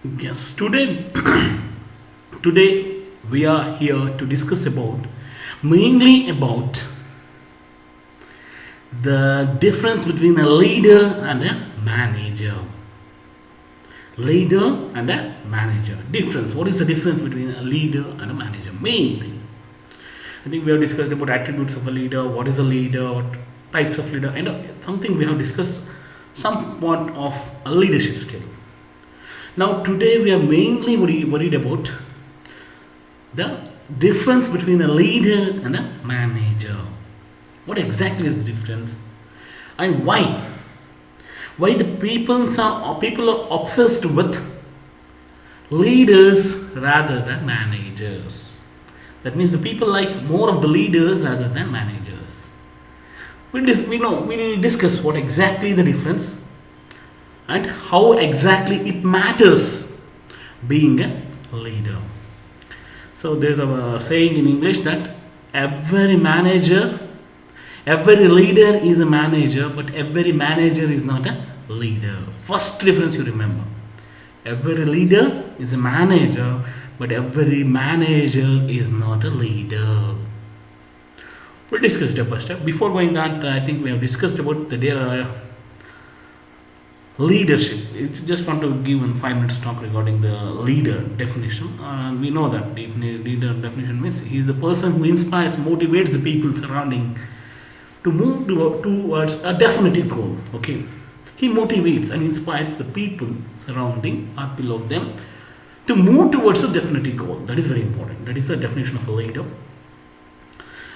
Yes, today we are here to discuss about mainly about the difference between a leader and a manager. Leader and a manager. Difference. What is the difference between a leader and a manager? Main thing. I think we have discussed about attributes of a leader, what is a leader, what types of leader, and something we have discussed somewhat of a leadership skill. Now today we are mainly worried about the difference between a leader and a manager. What exactly is the difference, and why? Why the people are obsessed with leaders rather than managers? That means the people like more of the leaders rather than managers. We'll discuss what exactly the difference and how exactly it matters being a leader. So there's a saying in English that every leader is a manager, but every manager is not a leader. First difference you remember. Every leader is a manager, but every manager is not a leader. We'll discuss step by step. Before going that, I think we have discussed about the leadership. I just want to give in 5 minutes talk regarding the leader definition. We know that leader definition means he is the person who inspires, motivates the people surrounding to move towards a definite goal. Okay, he motivates and inspires the people surrounding or below them to move towards a definite goal. That is very important. That is the definition of a leader.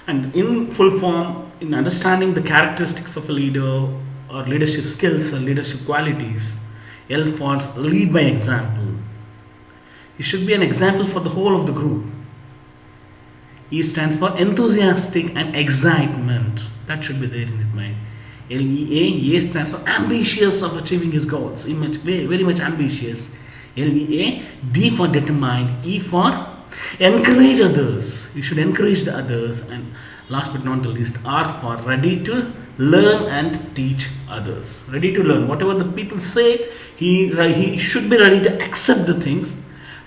And in full form, in understanding the characteristics of a leader or leadership skills or leadership qualities, L for lead by example. He should be an example for the whole of the group. E stands for enthusiastic and excitement. That should be there in his mind. LEA, A stands for ambitious of achieving his goals. Very much ambitious. LEA, D for determined. E for encourage others. You should encourage the others. And last but not the least, R for ready to learn and teach others. Ready to learn. Whatever the people say, he should be ready to accept the things,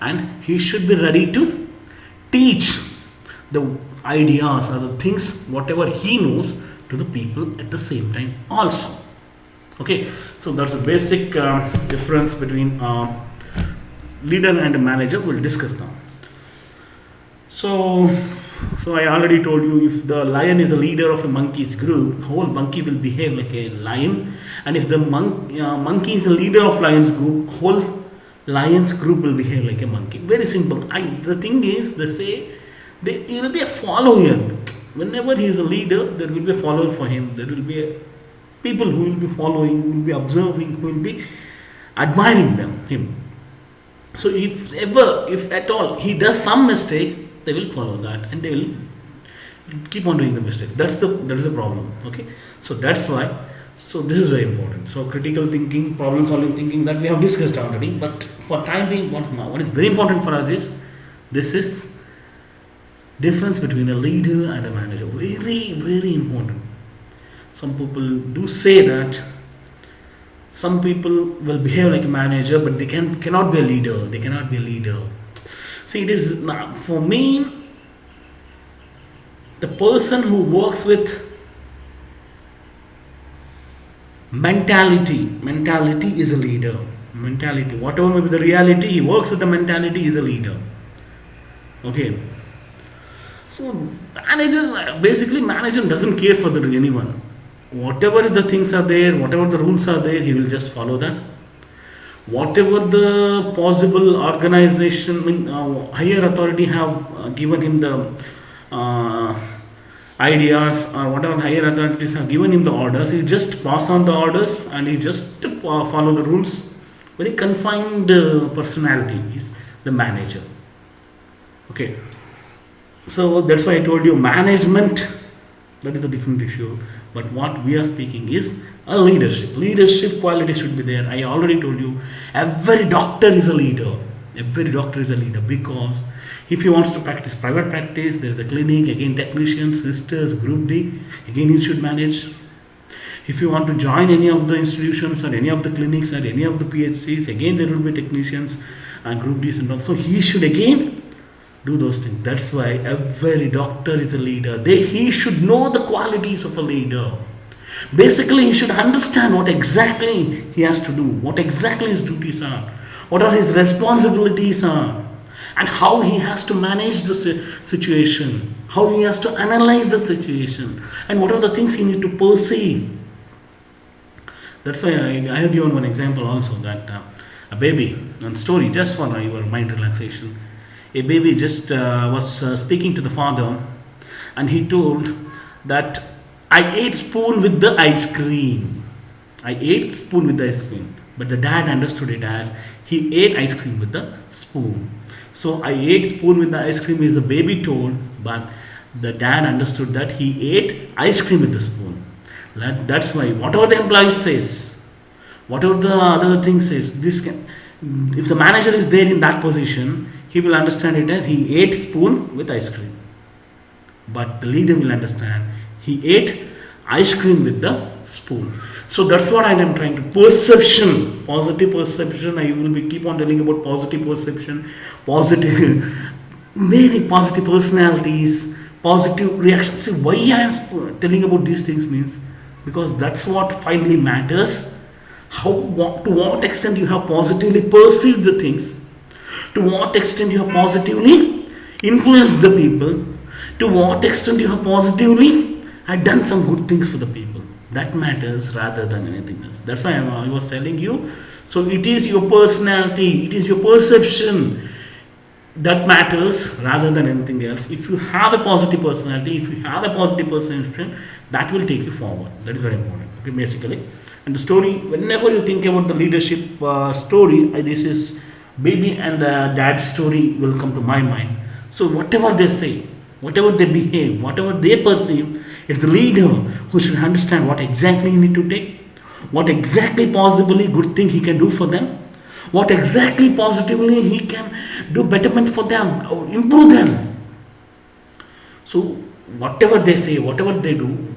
and he should be ready to teach the ideas or the things, whatever he knows, to the people at the same time also. Okay, so that's the basic difference between leader and a manager. We'll discuss now. So I already told you, if the lion is a leader of a monkey's group, whole monkey will behave like a lion, and if the monkey is the leader of lion's group, whole lion's group will behave like a monkey. Very simple. The thing is, they say he will be a follower. Whenever he is a leader, there will be a follower for him. There will be people who will be following, who will be observing, who will be admiring him. So if at all he does some mistake, they will follow that and they will keep on doing the mistakes. That is the problem. Okay, so that's why. So this is very important. So critical thinking, problem solving thinking, that we have discussed already. But for time being, what is very important for us is this difference between a leader and a manager. Very, very important. Some people do say that some people will behave like a manager, but they cannot be a leader. They cannot be a leader. See, it is, for me, the person who works with mentality is a leader. Mentality, whatever may be the reality, he works with the mentality, is a leader. Okay. So manager doesn't care for anyone. Whatever is the things are there, whatever the rules are there, he will just follow that. Whatever the possible organization, higher authority have given him the ideas, or whatever higher authorities have given him the orders, he just pass on the orders and he just follow the rules. Very confined personality is the manager. Okay. So that's why I told you management, that is a different issue. But what we are speaking is a leadership. Leadership quality should be there. I already told you, every doctor is a leader. Every doctor is a leader, because if he wants to practice private practice, there is a clinic, again technicians, sisters, group D, again he should manage. If you want to join any of the institutions or any of the clinics or any of the PHCs, again there will be technicians. and group D's and all. So he should again do those things. That's why every doctor is a leader. He should know the qualities of a leader. Basically, he should understand what exactly he has to do, what exactly his duties are, what are his responsibilities are, and how he has to manage the situation, how he has to analyze the situation, and what are the things he need to perceive. That's why I have given one example also, that a baby, one story just for your mind relaxation. A baby just was speaking to the father, and he told that I ate spoon with the ice cream. I ate spoon with the ice cream. But the dad understood it as he ate ice cream with the spoon. So I ate spoon with the ice cream is the baby told, but the dad understood that he ate ice cream with the spoon. That's why whatever the employee says, whatever the other thing says, if the manager is there in that position, he will understand it as he ate spoon with ice cream. But the leader will understand he ate ice cream with the spoon. So that's what I am trying to perception, positive perception. I will be keep on telling about positive perception, positive, many positive personalities, positive reactions. See why I am telling about these things means because that's what finally matters. To what extent you have positively perceived the things, to what extent you have positively influenced the people, to what extent you have positively had done some good things for the people. That matters rather than anything else. That's why I was telling you. So it is your personality, it is your perception that matters rather than anything else. If you have a positive personality, if you have a positive perception, that will take you forward. That is very important. Okay, basically. And the story, whenever you think about the leadership story, this is baby and dad's story will come to my mind. So whatever they say, whatever they behave, whatever they perceive, it's the leader who should understand what exactly he need to take, what exactly possibly good thing he can do for them, what exactly positively he can do betterment for them or improve them. So whatever they say, whatever they do,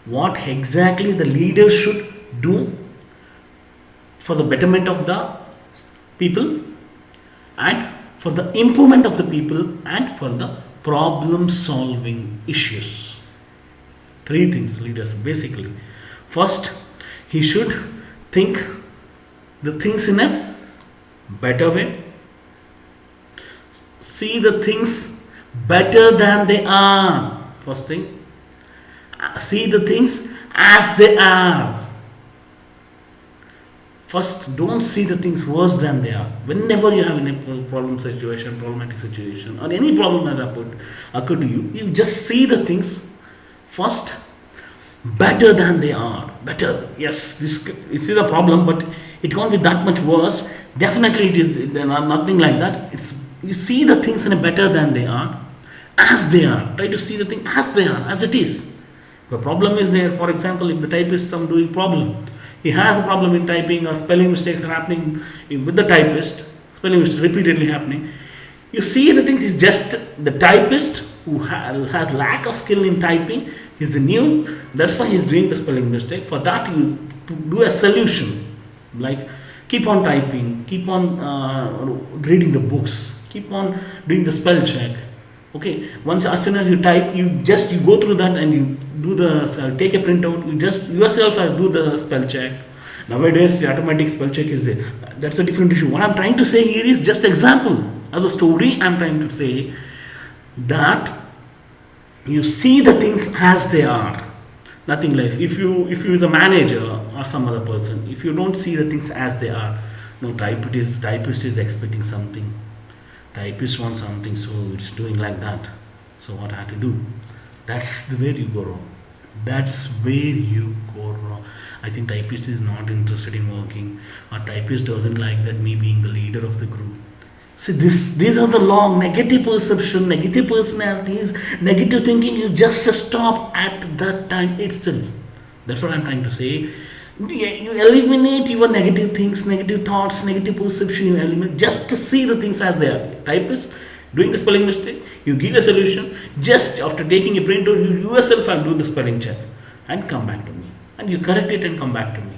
what exactly the leader should do for the betterment of the people and for the improvement of the people and for the problem solving issues. Three things leaders basically. First, he should think the things in a better way, see the things better than they are. First thing, see the things as they are. First, don't see the things worse than they are. Whenever you have a problematic situation, or any problem has occurred to you, you just see the things first better than they are. Better, yes, this is a problem, but it can't be that much worse. Definitely, it is nothing like that. You see the things in a better than they are, as they are. Try to see the thing as they are, as it is. The problem is there. For example, if the typist is doing problem, he has a problem in typing or spelling mistakes are happening with the typist, spelling mistakes repeatedly happening. You see the things is just the typist who has lack of skill in typing. He's new, that's why he's doing the spelling mistake. For that, you do a solution, like keep on typing, keep on reading the books, keep on doing the spell check. Okay, as soon as you type, you go through that and you do take a printout. You just yourself do the spell check. Nowadays, the automatic spell check is there. That's a different issue. What I'm trying to say here is just example. As a story, I'm trying to say that you see the things as they are. Nothing like if you is a manager or some other person, if you don't see the things as they are, no, typist is expecting something. Typist wants something, so it's doing like that. So what I have to do? That's where you go wrong. That's where you go wrong. I think typist is not interested in working, or typist doesn't like that me being the leader of the group. See, these are the long negative perception, negative personalities, negative thinking. You just stop at that time itself. That's what I'm trying to say. You eliminate your negative things, negative thoughts, negative perception. You eliminate just to see the things as they are. Typist doing the spelling mistake, you give a solution. Just after taking a printout, you yourself and do the spelling check and come back to me. And you correct it and come back to me.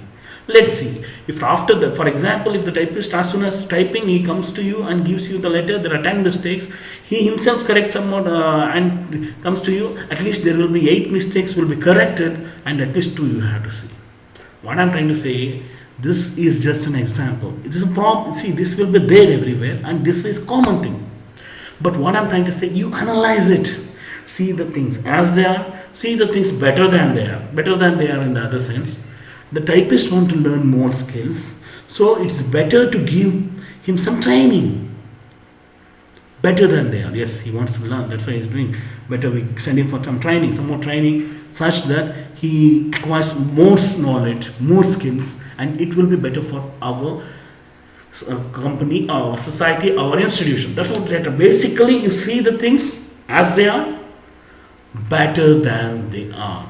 Let's see. If after that, for example, if the typist, as soon as typing, he comes to you and gives you the letter, there are 10 mistakes, he himself corrects somewhat and comes to you, at least there will be 8 mistakes will be corrected, and at least 2 you have to see. What I'm trying to say, this is just an example. It is a problem. See, this will be there everywhere, and this is common thing. But what I'm trying to say, you analyze it. See the things as they are, see the things better than they are, in the other sense. The typist want to learn more skills, so it's better to give him some training. Better than they are. Yes, he wants to learn, that's why he's doing better. We send him for some training, some more training, such that he acquires more knowledge, more skills, and it will be better for our company, our society, our institution. That's what that basically you see the things as they are, better than they are.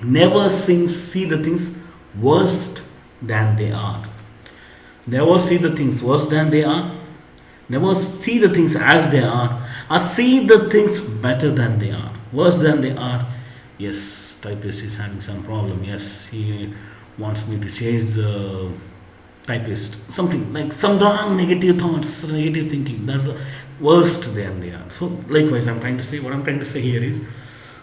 Never see the things worst than they are. Never see the things worse than they are. Never see the things as they are. Or see the things better than they are. Worse than they are. Yes, typist is having some problem. Yes, he wants me to change the typist. Something like some wrong negative thoughts, negative thinking. That's the worst than they are. So likewise, what I'm trying to say here is,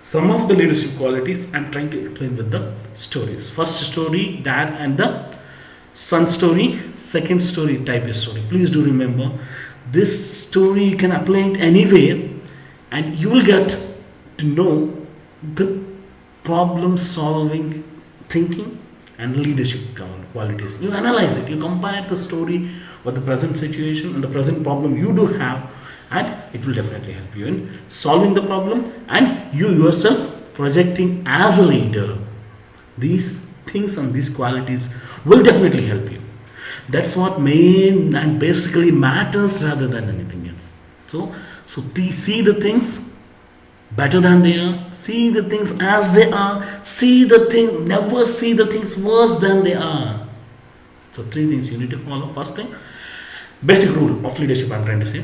some of the leadership qualities I'm trying to explain with the stories. First story, dad and the son story. Second story, typist story. Please do remember, this story you can apply it anywhere, and you will get to know the problem solving thinking and leadership qualities. You analyze it, you compare the story with the present situation and the present problem you do have, and it will definitely help you in solving the problem and you yourself projecting as a leader. These things and these qualities will definitely help you. That's what main and basically matters rather than anything else. See the things better than they are, see the things as they are, never see the things worse than they are. So 3 things you need to follow. First thing, basic rule of leadership I'm trying to say,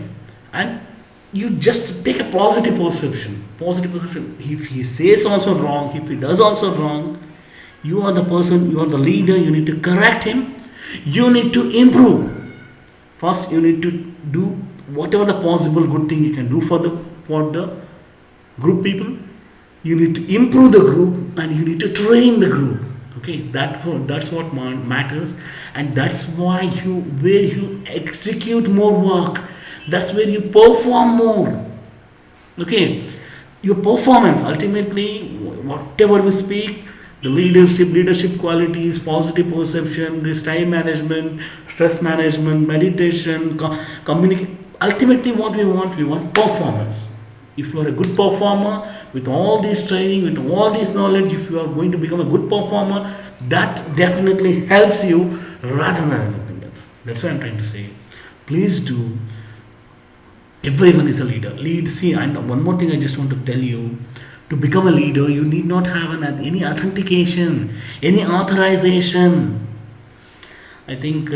and you just take a positive perception. If he says also wrong, if he does also wrong, you are the person, you are the leader, you need to correct him, you need to improve. First you need to do whatever the possible good thing you can do for the group people. You need to improve the group, and you need to train the group. Okay, that's what matters, and that's where you execute more work. That's where you perform more. Okay, your performance, ultimately, whatever we speak, the leadership qualities, positive perception, this time management, stress management, meditation, communicate. Ultimately, what we want performance. If you are a good performer, with all this training, with all this knowledge, if you are going to become a good performer, that definitely helps you rather than anything else. That's what I'm trying to say. Please do. Everyone is a leader. And one more thing I just want to tell you. To become a leader, you need not have any authentication, any authorization. I think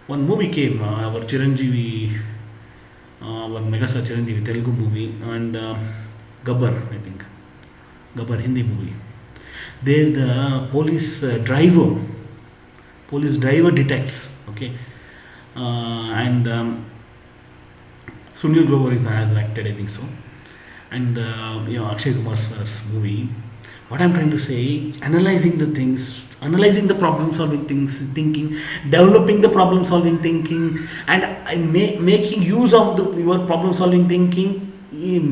one movie came, our Chiranjeevi, our megastar Chiranjeevi, Telugu movie, and Gabbar, I think. Gabbar, Hindi movie. There the police driver detects, okay, and Sunil Grover has acted, I think so, and Akshay Kumar's movie. What I'm trying to say, analyzing the problem solving things, thinking, developing the problem solving thinking, and making use of your problem solving thinking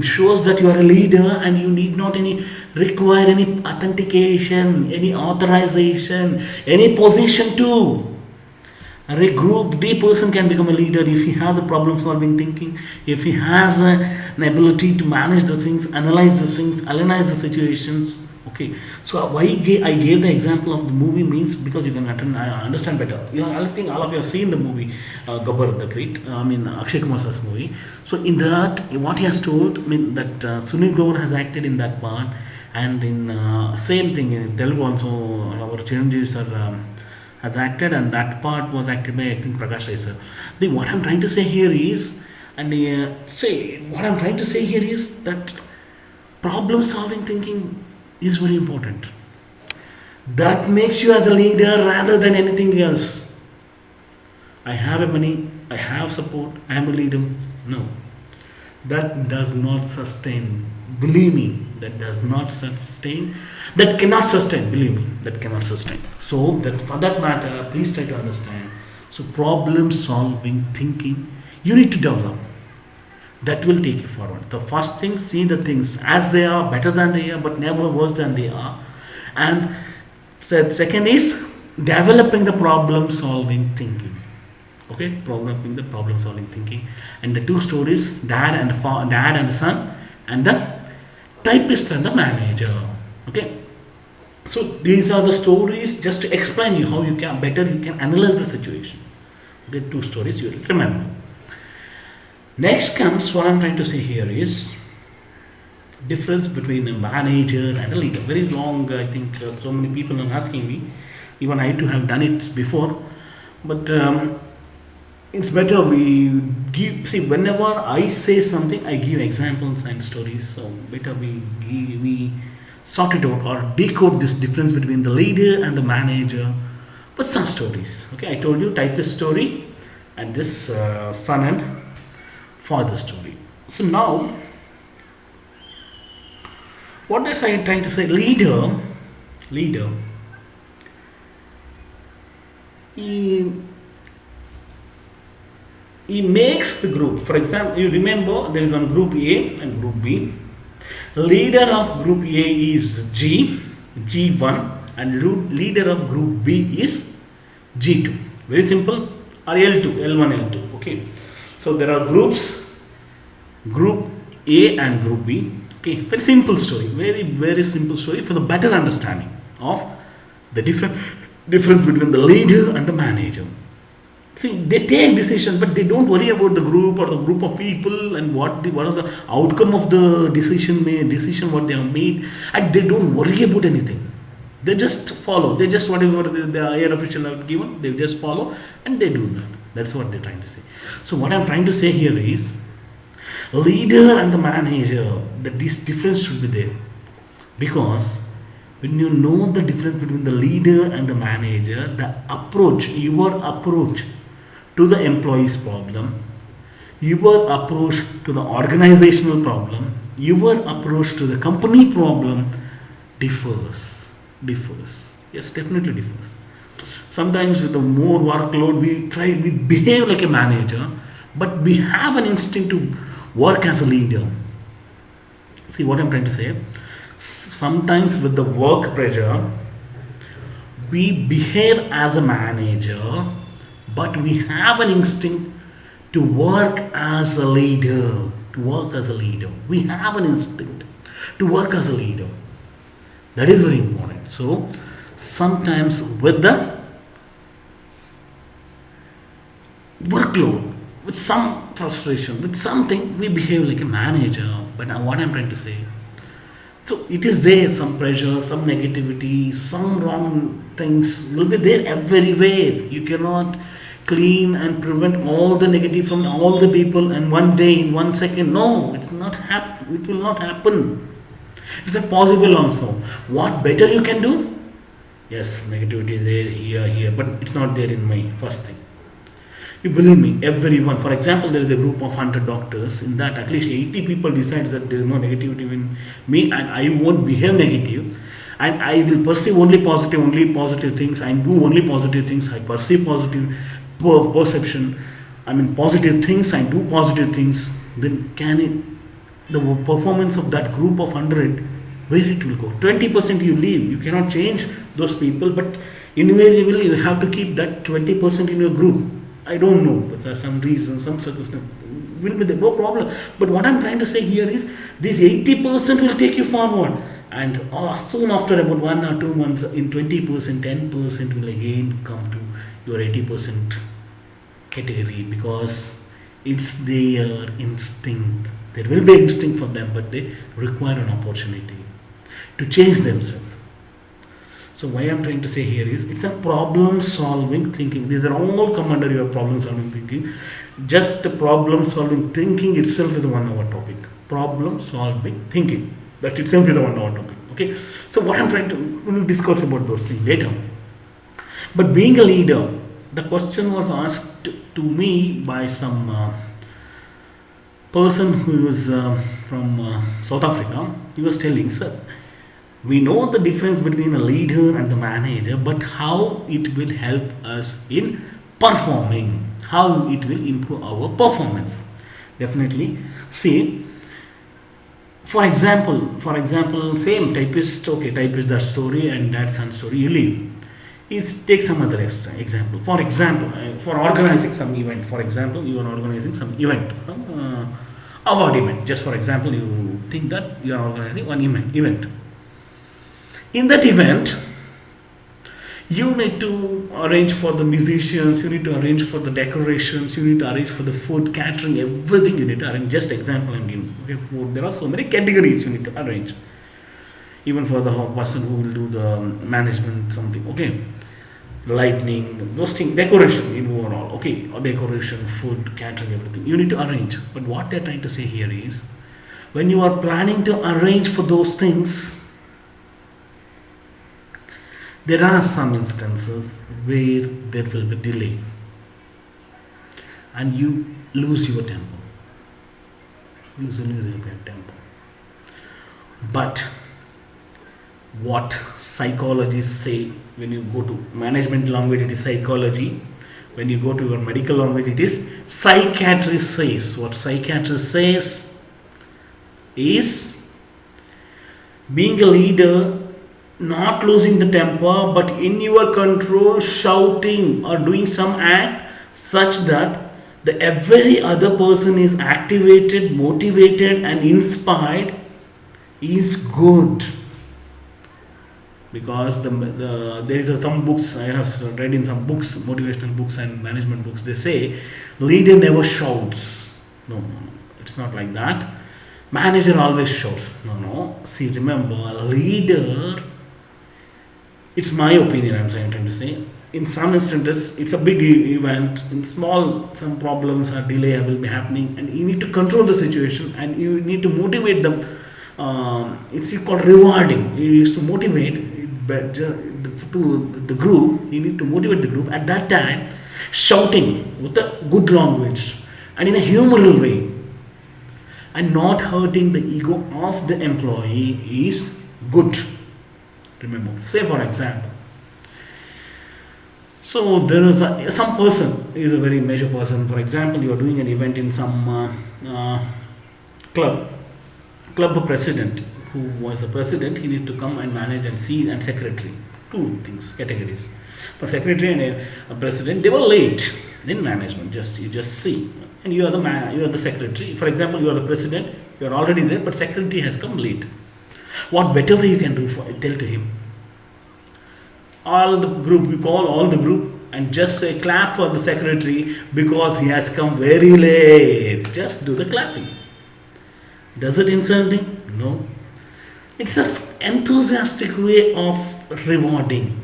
shows that you are a leader, and you need not require any authentication, any authorization, any position too. A group D person can become a leader if he has a problem solving thinking, if he has an ability to manage the things, analyze the situations. Okay, so why I gave the example of the movie means because you can understand better. I think all of you have seen the movie Gabbar the Great. Akshay Kumar's movie. So in that, what he has told, that Sunil Grover has acted in that part, and in same thing in Telugu also, our Chiranjeevi sir has acted, and that part was acted by, I think, Prakash Rai sir. What I'm trying to say here is, that problem solving thinking is very important. That makes you as a leader rather than anything else. I have a money, I have support, I am a leader. No, that does not sustain. Believe me, that does not sustain. That cannot sustain. Believe me, that cannot sustain. So that for that matter, please try to understand. So problem solving thinking you need to develop. That will take you forward. The first thing, see the things as they are, better than they are, but never worse than they are. And the second is developing the problem solving thinking. Okay, developing the problem solving thinking. And the two stories, dad and the son, and the typist and the manager. Okay, so these are the stories just to explain you how you can analyze the situation. Okay, two stories you will remember. Next comes what I'm trying to say here is difference between a manager and a leader. Very long, I think so many people are asking me. Even I too have done it before, but it's better we give. See, whenever I say something, I give examples and stories. So better we sort it out or decode this difference between the leader and the manager with some stories. Okay, I told you typist story and this son and father story. So now, what is I trying to say? Leader, he makes the group. For example, you remember there is one group A and group B. Leader of group A is G1, and leader of group B is G2. Very simple. Or L2, L1, L2. Okay. So there are groups, group A and group B. Okay, very simple story, very simple story for the better understanding of the difference between the leader and the manager. See, they take decisions, but they don't worry about the group or the group of people and what is the outcome of the decision what they have made, and they don't worry about anything. They just follow. They just whatever the higher official have given, they just follow and they do that. That's what they're trying to say. So what I'm trying to say here is leader and the manager, this difference should be there, because when you know the difference between the leader and the manager, your approach to the employee's problem, your approach to the organizational problem, your approach to the company problem differs. Yes, definitely differs. Sometimes with the more workload, we behave like a manager, but we have an instinct to work as a leader. See what I'm trying to say? Sometimes with the work pressure, we behave as a manager, but we have an instinct to work as a leader. We have an instinct to work as a leader. That is very important. So sometimes with the workload, with some frustration, with something, we behave like a manager. But what I'm trying to say, so it is there, some pressure, some negativity, some wrong things will be there everywhere. You cannot clean and prevent all the negative from all the people in one day, in 1 second. No, it will not happen. It's not possible also. What better you can do? Yes, negativity is there, here, but it's not there in my first thing. You believe me, everyone. For example, there is a group of 100 doctors. In that, at least 80 people decide that there is no negativity in me, and I won't behave negative, and I will perceive only positive things. I do only positive things. I perceive positive perception. I mean positive things. I do positive things. Then the performance of that group of 100, where it will go? 20% you leave. You cannot change those people, but invariably you have to keep that 20% in your group. I don't know, but there are some reasons, some circumstances will be there, no problem. But what I'm trying to say here is this 80% will take you forward, and soon after about 1 or 2 months, in 20%, 10% will again come to your 80% category, because it's their instinct. There will be instinct for them, but they require an opportunity to change themselves. So why I'm trying to say here is it's a problem solving thinking. These are all come under your problem solving thinking. Just problem solving thinking itself is a 1 hour topic. Problem solving thinking, that itself is a 1 hour topic. Okay. Okay, so what I'm trying to we'll discuss about those things later. But being a leader, the question was asked to me by some person who was from South Africa. He was telling, sir, we know the difference between a leader and the manager, but how it will help us in performing, how it will improve our performance. Definitely. See, for example, same typist, okay, typist that story and that son story, you leave. Is take some other example. For example, for organizing some event. For example, you are organizing some event, some award event. Just for example, you think that you are organizing one event. In that event, you need to arrange for the musicians, you need to arrange for the decorations, you need to arrange for the food, catering, everything you need to arrange. Just example I'm giving. Okay, there are so many categories you need to arrange. Even for the person who will do the management, something. Okay, lighting, those things, decoration in overall. Okay, decoration, food, catering, everything. You need to arrange. But what they're trying to say here is, when you are planning to arrange for those things, there are some instances where there will be delay and you lose your tempo. You lose your tempo. But what psychologists say, when you go to management language, it is psychology. When you go to your medical language, it is psychiatrist says. What psychiatrist says is, being a leader, not losing the temper, but in your control, shouting or doing some act such that the every other person is activated, motivated and inspired is good. Because there is some books I have read in some books, motivational books and management books, they say leader never shouts. No, it's not like that. Manager always shouts. No. See, remember, a leader, it's my opinion, I'm trying to say. In some instances, it's a big event. In small, some problems or delay will be happening, and you need to control the situation and you need to motivate them. It's called rewarding. You used to motivate to the group. You need to motivate the group at that time, shouting with a good language and in a humorous way, and not hurting the ego of the employee is good. Remember, say for example, so there is some person is a very major person. For example, you are doing an event in some club president, who was the president, he need to come and manage and see, and secretary, two things, categories. For secretary and a president, they were late in management. You just see, and you are the secretary. For example, you are the president, you are already there, but secretary has come late. What better way you can do tell to him? All the group, we call all the group and just say clap for the secretary because he has come very late. Just do the clapping. Does it insulting? No. It's an enthusiastic way of rewarding.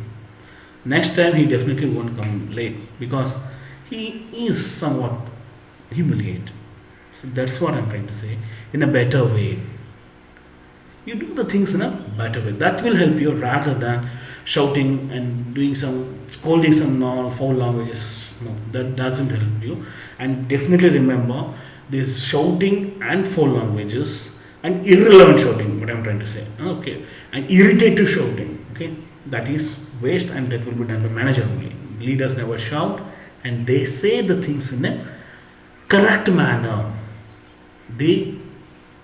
Next time he definitely won't come late because he is somewhat humiliated. So that's what I'm trying to say. In a better way. You do the things in a better way. That will help you rather than shouting and doing some scolding some foul languages. No, that doesn't help you. And definitely remember this shouting and foul languages and irrelevant shouting, what I'm trying to say. Okay. And irritative shouting. Okay. That is waste, and that will be done by manager only. Leaders never shout and they say the things in a correct manner. They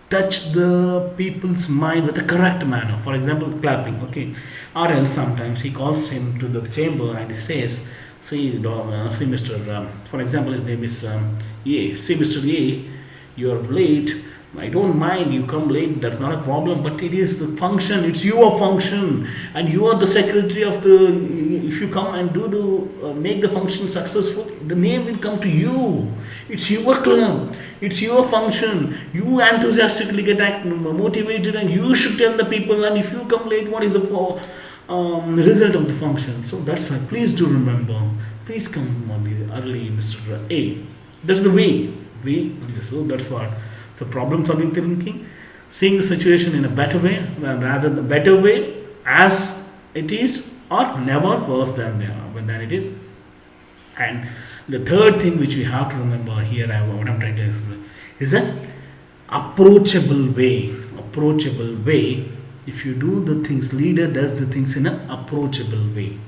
touch the people's mind with a correct manner. For example, clapping, okay. Or else sometimes he calls him to the chamber and he says, see Mr. For example, his name is A. See Mr. A, you are late. I don't mind you come late, that's not a problem, but it is the function, it's your function, and you are the secretary of the, if you come and do the, make the function successful, the name will come to you. It's your club, it's your function, you enthusiastically get motivated and you should tell the people, and if you come late, what is the result of the function? So that's why, please do remember, please come early, Mr. A. That's the way, so that's what. So problem solving thinking, seeing the situation in a better way, rather the better way as it is, or never worse than it is. And the third thing which we have to remember here, what I'm trying to explain, is a approachable way. Approachable way. If you do the things, leader does the things in an approachable way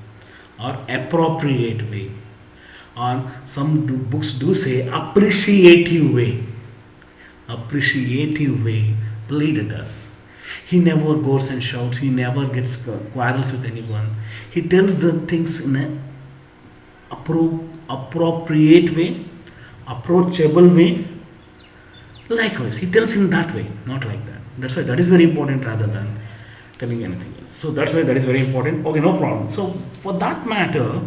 or appropriate way, or some books do say appreciative way. Appreciative way the leader does. He never goes and shouts. He never gets quarrels with anyone. He tells the things in an appropriate way, approachable way. Likewise, he tells in that way, not like that. That's why that is very important rather than telling anything else. So that's why that is very important. Okay, no problem. So for that matter,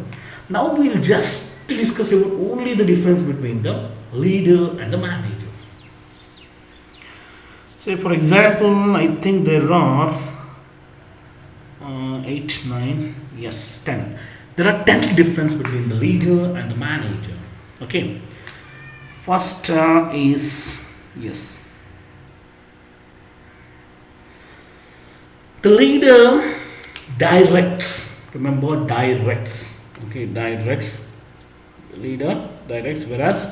now we'll just discuss about only the difference between the leader and the manager. Say for example, I think there are 8, 9, yes, 10. There are 10 difference between the leader and the manager. Okay. First is, yes, the leader directs. Remember, directs. Okay, directs. Leader directs, whereas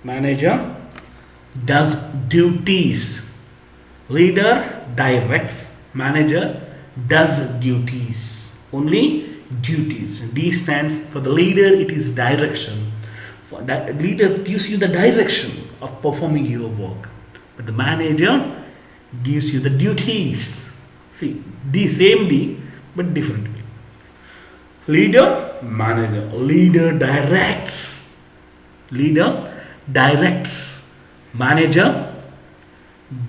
manager does duties. Leader directs, manager does duties. Only duties. D stands for the leader, it is direction. For that, leader gives you the direction of performing your work, but the manager gives you the duties. See, the same D but different way. Leader, manager. Leader directs. Leader directs. Manager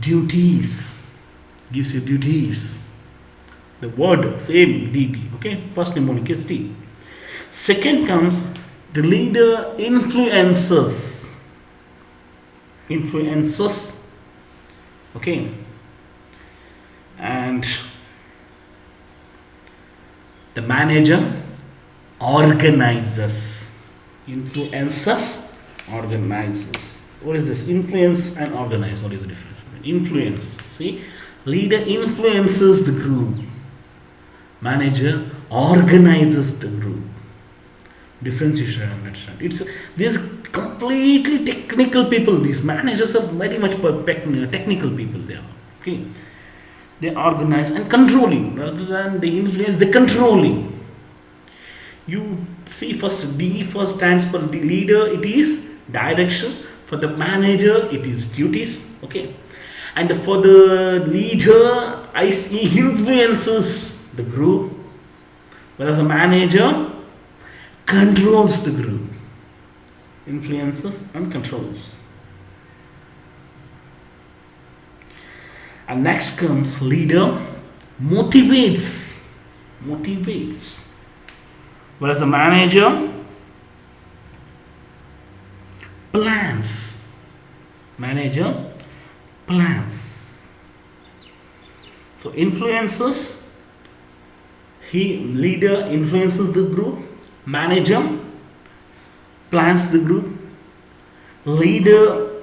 duties. Gives you duties. The word same DT. Okay, first mnemonic is T. Second comes the leader influences. Influences. Okay. And the manager organizes. Influences, organizes. What is this? Influence and organize. What is the difference? Influence. See, leader influences the group. Manager organizes the group. Difference you should understand. It's these completely technical people. These managers are very much technical people. They are okay. They organize and controlling rather than they influence. The controlling. You see, first D first stands for the leader. It is direction. For the manager, it is duties. Okay, and for the leader, he influences the group, whereas the manager controls the group. Influences and controls. And next comes leader motivates. Motivates. Whereas the manager plans. Manager plans. So influences. Leader influences the group. Manager plans the group. Leader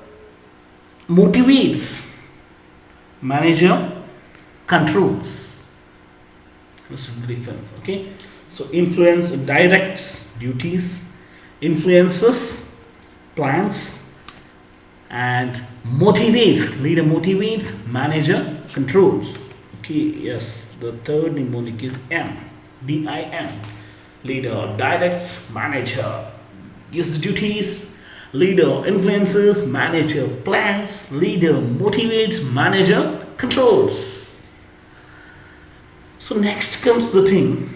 motivates. Manager controls. That's the difference. Okay. So influence directs duties, influences, plans, and motivates. Leader motivates, manager controls. Okay, yes. The third mnemonic is M. DIM. Leader directs, manager gives the duties. Leader influences, manager plans. Leader motivates, manager controls. So next comes the thing.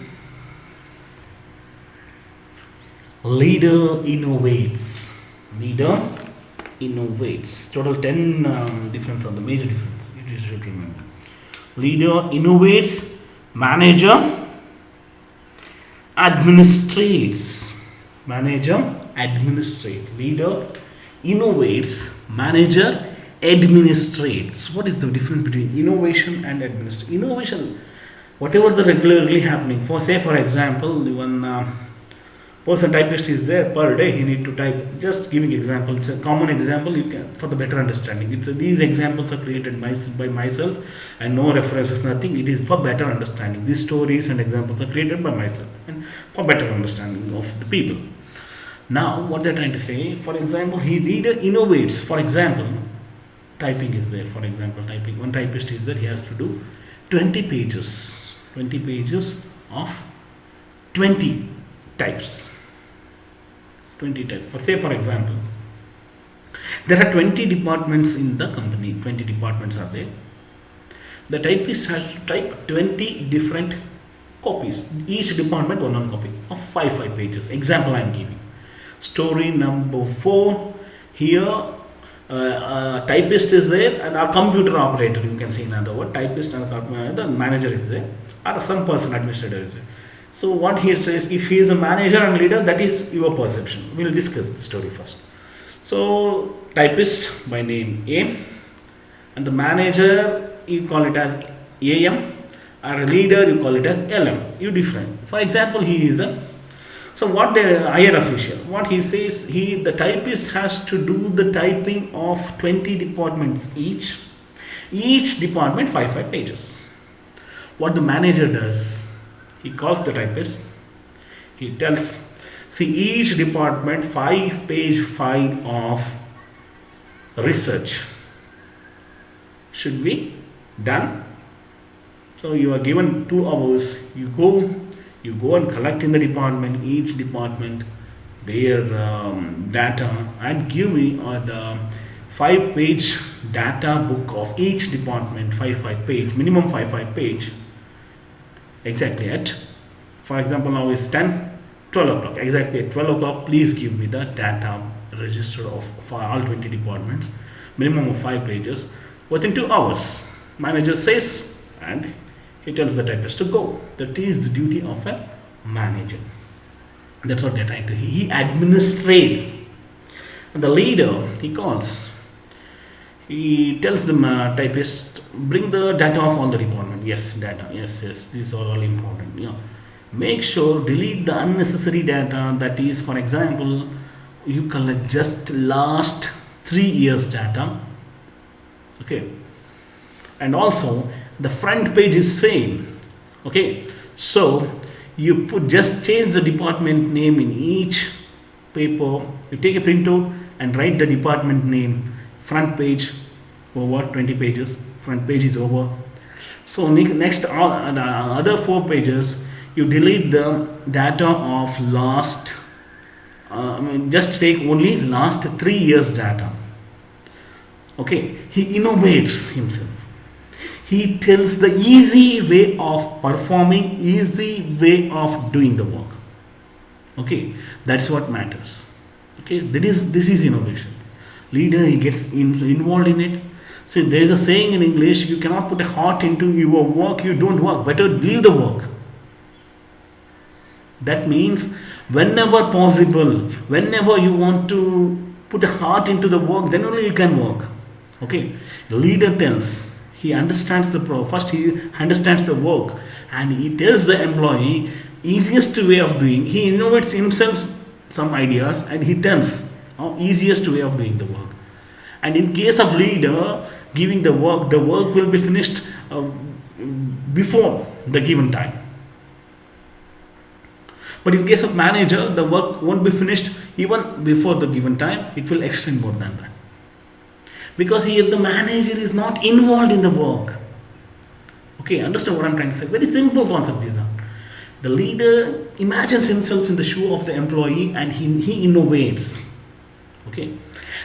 Leader innovates. Leader innovates. Total 10 difference on the major difference. You should remember. Leader innovates. Manager administrates. Manager administrates. Leader innovates. Manager administrates. What is the difference between innovation and administration? Innovation, whatever the regularly happening. For say, for example, person typist is there per day, he need to type. Just giving example, it's a common example, you can for the better understanding. These examples are created by myself, and no references, nothing. It is for better understanding. These stories and examples are created by myself and for better understanding of the people. Now what they're trying to say, for example, reader innovates. For example, typing is there. For example, typing, one typist is there, he has to do 20 pages of 20 types. 20 types. For example, there are 20 departments in the company. 20 departments are there. The typist has to type 20 different copies. Each department one copy of 5 pages. Example I am giving. Story number 4. Here typist is there and our computer operator, you can say in other word, typist and the manager is there, or some person, administrator is there. So what he says, if he is a manager and leader, that is your perception. We will discuss the story first. So typist by name A, and the manager you call it as AM, or a leader you call it as LM. You different. For example, he is a, so what the higher official, what he says, the typist has to do the typing of 20 departments each department 5 pages. What the manager does, he calls the typist, he tells, see, each department 5-page file of research should be done. So you are given 2 hours, you go and collect in the department, each department their data, and give me the 5-page data book of each department, 5 page, minimum 5 page, exactly at, for example, now is 12 o'clock, exactly at 12 o'clock, please give me the data register for all 20 departments, minimum of 5 pages, within 2 hours. Manager says, and he tells the typist to go. That is the duty of a manager. That's what they're trying to do. He administrates. And the leader, he calls. He tells the typist, bring the data of all the department. Yes, data. Yes. These are all important. Yeah. Make sure, delete the unnecessary data. That is, for example, you collect just last 3 years data. Okay. And also, the front page is same. Okay, so you just change the department name in each paper. You take a printout and write the department name. Front page over 20 pages. Front page is over. So next, the other 4 pages, you delete the data of last. Just take only last 3 years data. Okay, he innovates himself. He tells the easy way of performing, easy way of doing the work. Okay, that's what matters. Okay, this is innovation. Leader, he gets involved in it. See, there is a saying in English, you cannot put a heart into your work, you don't work. Better leave the work. That means whenever possible, whenever you want to put a heart into the work, then only you can work. Okay, the leader tells. He understands first he understands the work, and he tells the employee easiest way of doing. He innovates himself some ideas and he tells easiest way of doing the work. And in case of leader giving the work will be finished before the given time. But in case of manager, the work won't be finished even before the given time. It will extend more than that. Because the manager is not involved in the work. Okay, understand what I'm trying to say? Very simple concept is that. The leader imagines himself in the shoe of the employee and he innovates. Okay,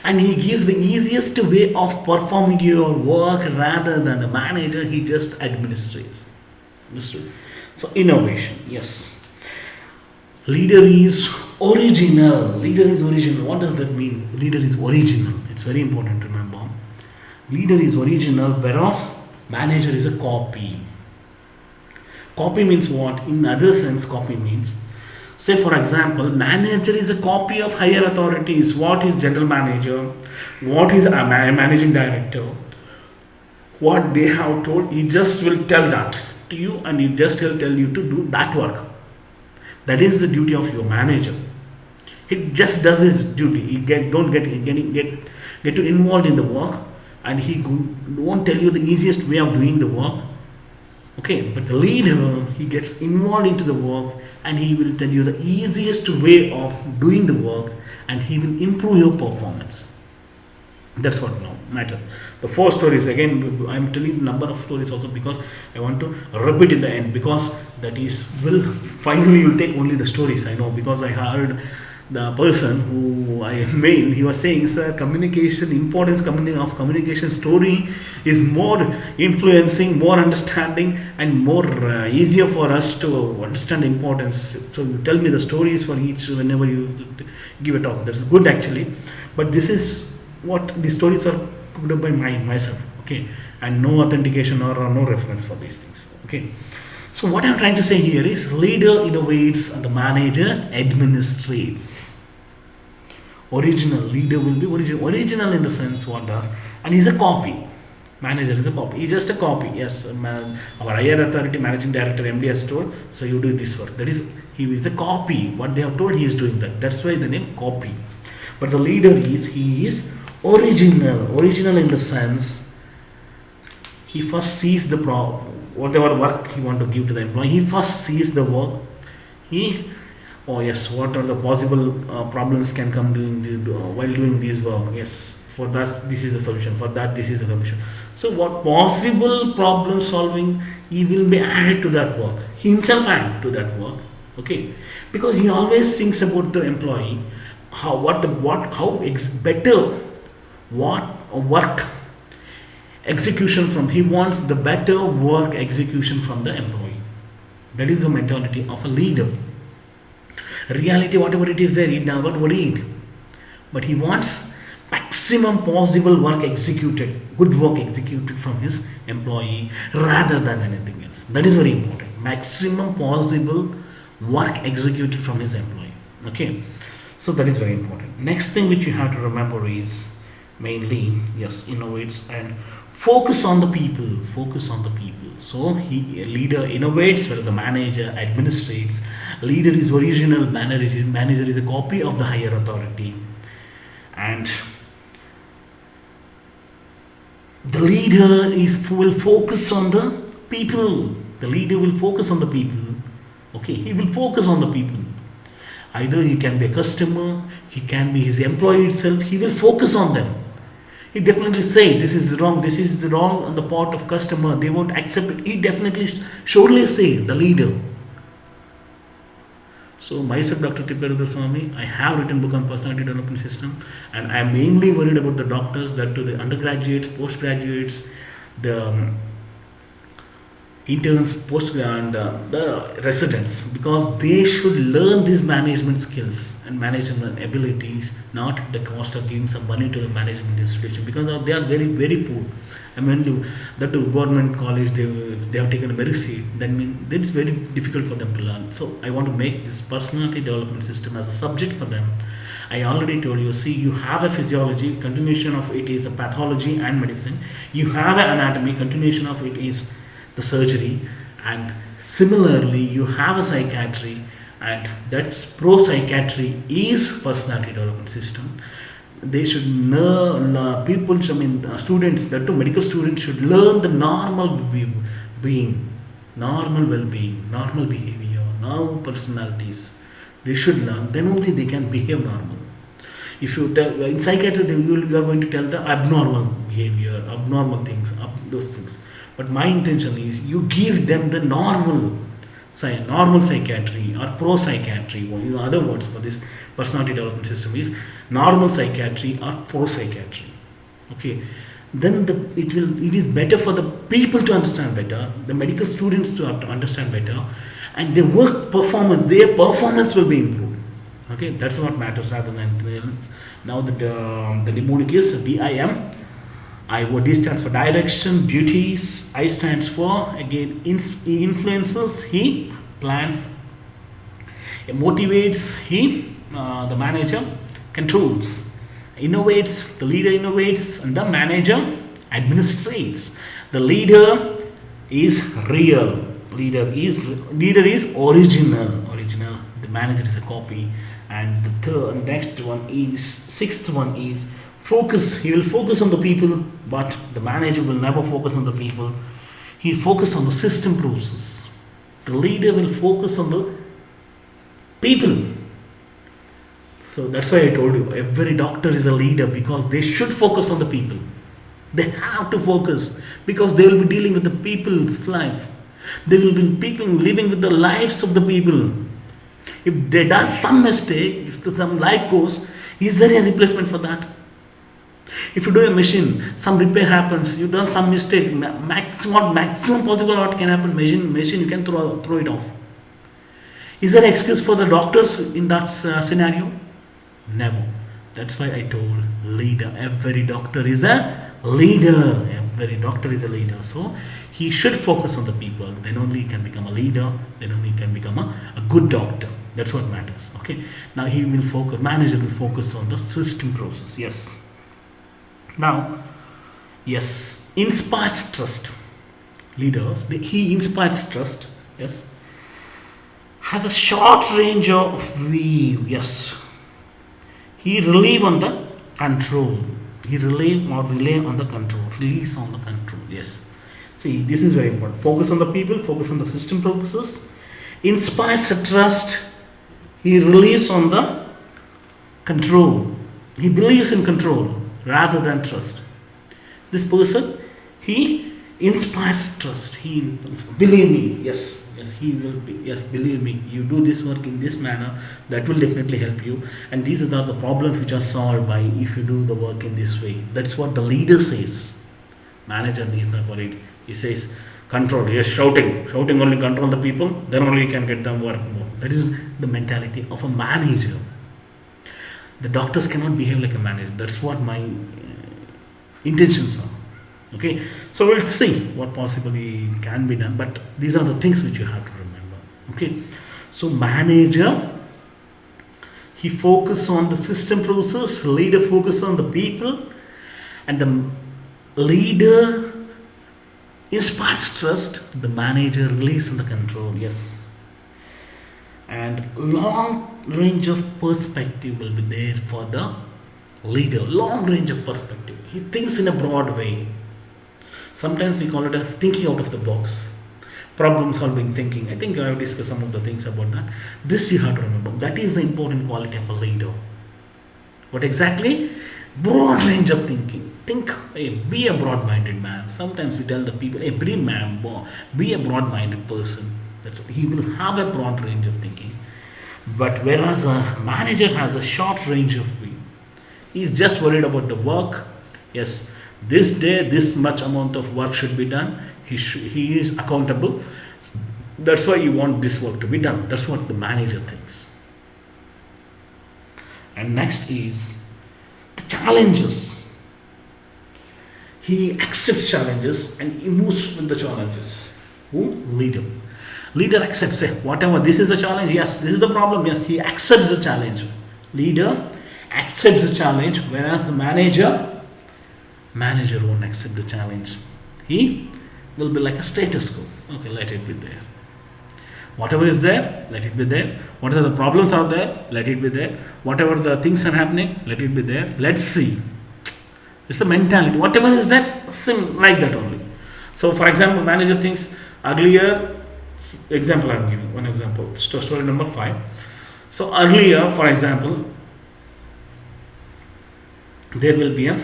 and he gives the easiest way of performing your work rather than the manager. He just administrates. Understood? So innovation, yes. Leader is original. Leader is original. What does that mean? Leader is original. It's very important to remember. Leader is original, whereas manager is a copy. Copy means what? In other sense, copy means, say for example, manager is a copy of higher authorities. What is general manager? What is a managing director? What they have told, he just will tell that to you, and he just will tell you to do that work. That is the duty of your manager. He just does his duty. He get to involved in the work, and he won't tell you the easiest way of doing the work. Okay, but the leader, he gets involved into the work, and he will tell you the easiest way of doing the work, and he will improve your performance. That's what now matters. The 4 stories, again I'm telling the number of stories also because I want to repeat in the end, because that is will finally you take only the stories. I know, because I heard the person who I mailed, he was saying, sir, communication, importance of communication story is more influencing, more understanding, and more easier for us to understand the importance. So you tell me the stories for each whenever you give a talk. That's good actually, but this is what the stories are cooked up by myself, okay, and no authentication or no reference for these things, okay. So what I'm trying to say here is, leader innovates and the manager administrates. Original leader will be original in the sense what does, and he's a copy. Manager is a copy. He's just a copy. Yes, our higher authority, managing director, MD has told, so you do this work. That is, he is a copy. What they have told, he is doing that. That's why the name copy. But the leader he is original. Original in the sense, he first sees the whatever work he want to give to the employee. He first sees the work. What are the possible problems can come while doing this work? Yes, for that this is the solution. For that this is the solution. So what possible problem solving he will be added to that work. He himself add to that work. Okay, because he always thinks about the employee. Better work execution from. He wants the better work execution from the employee. That is the mentality of a leader. Reality, whatever it is there, he never worried, but he wants maximum possible work executed, good work executed from his employee rather than anything else. That is very important. Maximum possible work executed from his employee. Okay, so that is very important. Next thing which you have to remember is mainly, yes, innovates and focus on the people. Focus on the people. So a leader innovates, whereas the manager administrates. Leader is original, manager is a copy of the higher authority, and the leader will focus on the people. The leader will focus on the people. Okay, he will focus on the people. Either he can be a customer, he can be his employee itself. He will focus on them. He definitely say this is wrong on the part of customer. They won't accept it. He definitely surely say, the leader. So myself, Dr. Thipperudraswamy, I have written book on personality development system, and I am mainly worried about the doctors, that to the undergraduates, postgraduates, the interns, and the residents, because they should learn these management skills and management abilities, not at the cost of giving some money to the management institution, because they are very, very poor. I mean, that to government college, they have taken a merit seat, that means it's very difficult for them to learn. So I want to make this personality development system as a subject for them. I already told you, see, you have a physiology, continuation of it is a pathology and medicine. You have an anatomy, continuation of it is the surgery, and similarly you have a psychiatry, and that's pro-psychiatry is personality development system. They should learn, students, that too medical students should learn the normal being, normal well-being, normal behavior, normal personalities. They should learn, then only they can behave normal. If you tell in psychiatry, you are going to tell the abnormal behavior, abnormal things, those things. But my intention is you give them the normal psychiatry or pro-psychiatry. In other words, for this personality development system is normal psychiatry or pro-psychiatry. Okay, then it is better for the people to understand better, the medical students to have to understand better, and their performance will be improved. Okay, that's what matters rather than anything else. Now the mnemonic is DIM. D stands for direction, duties. I stands for, again, influences, he plans, motivates, he, the manager controls, innovates, the leader innovates, and the manager administrates. The leader is real, leader is original. The manager is a copy, And the next one is sixth one is focus. He will focus on the people, but the manager will never focus on the people. He focus on the system process. The leader will focus on the people. So that's why I told you every doctor is a leader, because they should focus on the people. They have to focus, because they will be dealing with the people's life. They will be people living with the lives of the people. If they does some mistake, if some life goes, is there a replacement for that? If you do a machine, some repair happens, you done some mistake, maximum possible what can happen, machine you can throw it off. Is there an excuse for the doctors in that scenario? Never. That's why I told leader. Every doctor is a leader. Every doctor is a leader. So he should focus on the people. Then only he can become a leader. Then only he can become a good doctor. That's what matters. Okay. Now he will focus. Manager will focus on the system process. Yes. Now, yes, inspires trust. Leaders. He inspires trust. Yes. Has a short range of view. Yes. He relieve on the control. He rely on the control. Release on the control. Yes. See, this is very important. Focus on the people. Focus on the system purposes. Inspires a trust. He relieves on the control. He believes in control rather than trust. This person, he inspires trust. He believe me. Yes. Yes, he will be. Yes, believe me. You do this work in this manner. That will definitely help you. And these are the problems which are solved by if you do the work in this way. That's what the leader says. Manager needs not worried. He says, control. Yes, shouting only control the people. Then only you can get them work more. That is the mentality of a manager. The doctors cannot behave like a manager. That's what my intentions are. Okay, so we'll see what possibly can be done, but these are the things which you have to remember. Okay, so manager, he focus on the system process, leader focus on the people, and the leader inspires trust, the manager release on the control. Yes, and long range of perspective will be there for the leader. Long range of perspective. He thinks in a broad way. Sometimes we call it as thinking out of the box, problem solving thinking. I think I have discussed some of the things about that. This you have to remember. That is the important quality of a leader. What exactly? Broad range of thinking. Think, hey, be a broad-minded man. Sometimes we tell the people, hey, be a broad-minded person. He will have a broad range of thinking. But whereas a manager has a short range of view, he is just worried about the work. Yes. This day, this much amount of work should be done. He is accountable. That's why you want this work to be done. That's what the manager thinks. And next is the challenges. He accepts challenges and he moves with the challenges. Who? Leader. Leader accepts it. Whatever, this is the challenge. Yes, this is the problem. Yes, he accepts the challenge. Leader accepts the challenge, whereas the manager won't accept the challenge. He will be like a status quo. Okay, let it be there. Whatever is there, let it be there. Whatever the problems are there, let it be there. Whatever the things are happening, let it be there. Let's see. It's a mentality. Whatever is that, like that only. So, for example, manager thinks earlier. Example I'm giving. One example. Story number 5. So earlier, for example, there will be a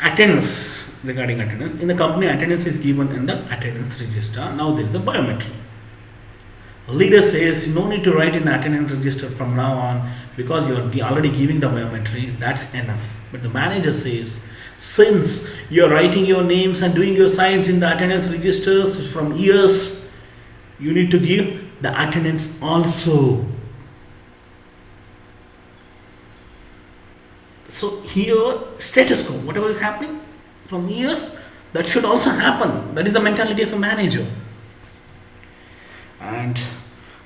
attendance. Regarding attendance, in the company, attendance is given in the attendance register. Now there is a biometry. Leader says no need to write in the attendance register from now on, because you are already giving the biometry. That's enough. But the manager says, since you are writing your names and doing your signs in the attendance registers from years, you need to give the attendance also. So here, status quo, whatever is happening from years, that should also happen. That is the mentality of a manager. And